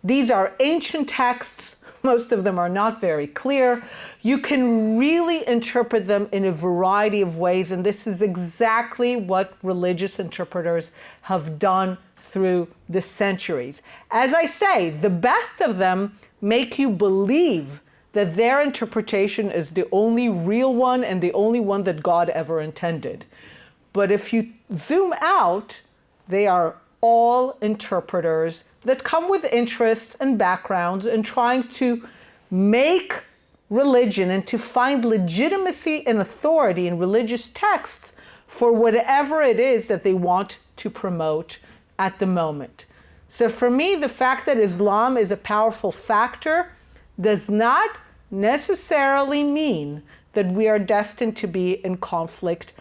These are ancient texts. Most of them are not very clear. You can really interpret them in a variety of ways, and this is exactly what religious interpreters have done through the centuries. As I say, the best of them make you believe that their interpretation is the only real one and the only one that God ever intended. But if you zoom out, they are all interpreters that come with interests and backgrounds and trying to make religion and to find legitimacy and authority in religious texts for whatever it is that they want to promote at the moment. So for me, the fact that Islam is a powerful factor does not necessarily mean that we are destined to be in conflict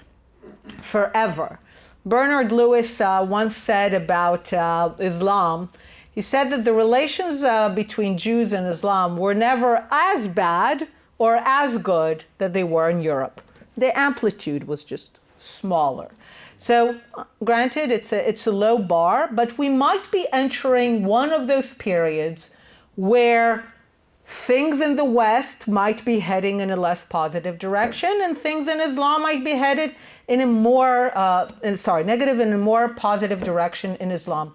forever. Bernard Lewis once said about Islam, he said that the relations between Jews and Islam were never as bad or as good that they were in Europe. The amplitude was just smaller. So granted, it's a low bar, but we might be entering one of those periods where things in the West might be heading in a less positive direction, and things in Islam might be headed in a more, negative in a more positive direction in Islam.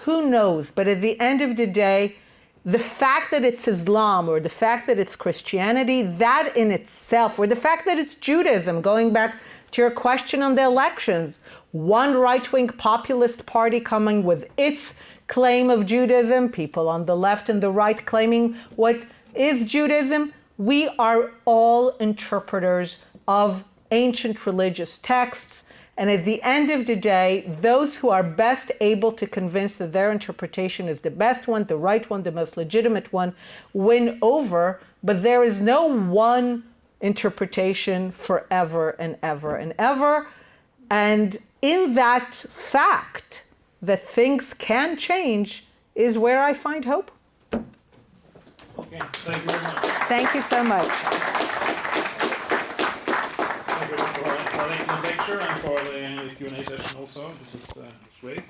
Who knows? But at the end of the day, the fact that it's Islam or the fact that it's Christianity, that in itself, or the fact that it's Judaism, going back to your question on the elections, one right-wing populist party coming with its claim of Judaism, people on the left and the right claiming what is Judaism, We are all interpreters of ancient religious texts, and at the end of the day, those who are best able to convince that their interpretation is the best one, the right one, the most legitimate one, win over, but there is no one interpretation forever and ever and ever. And in that fact that things can change is where I find hope. Okay, thank you very much. Thank you so much. Thank you for the lecture and for the Q&A session also. This is great.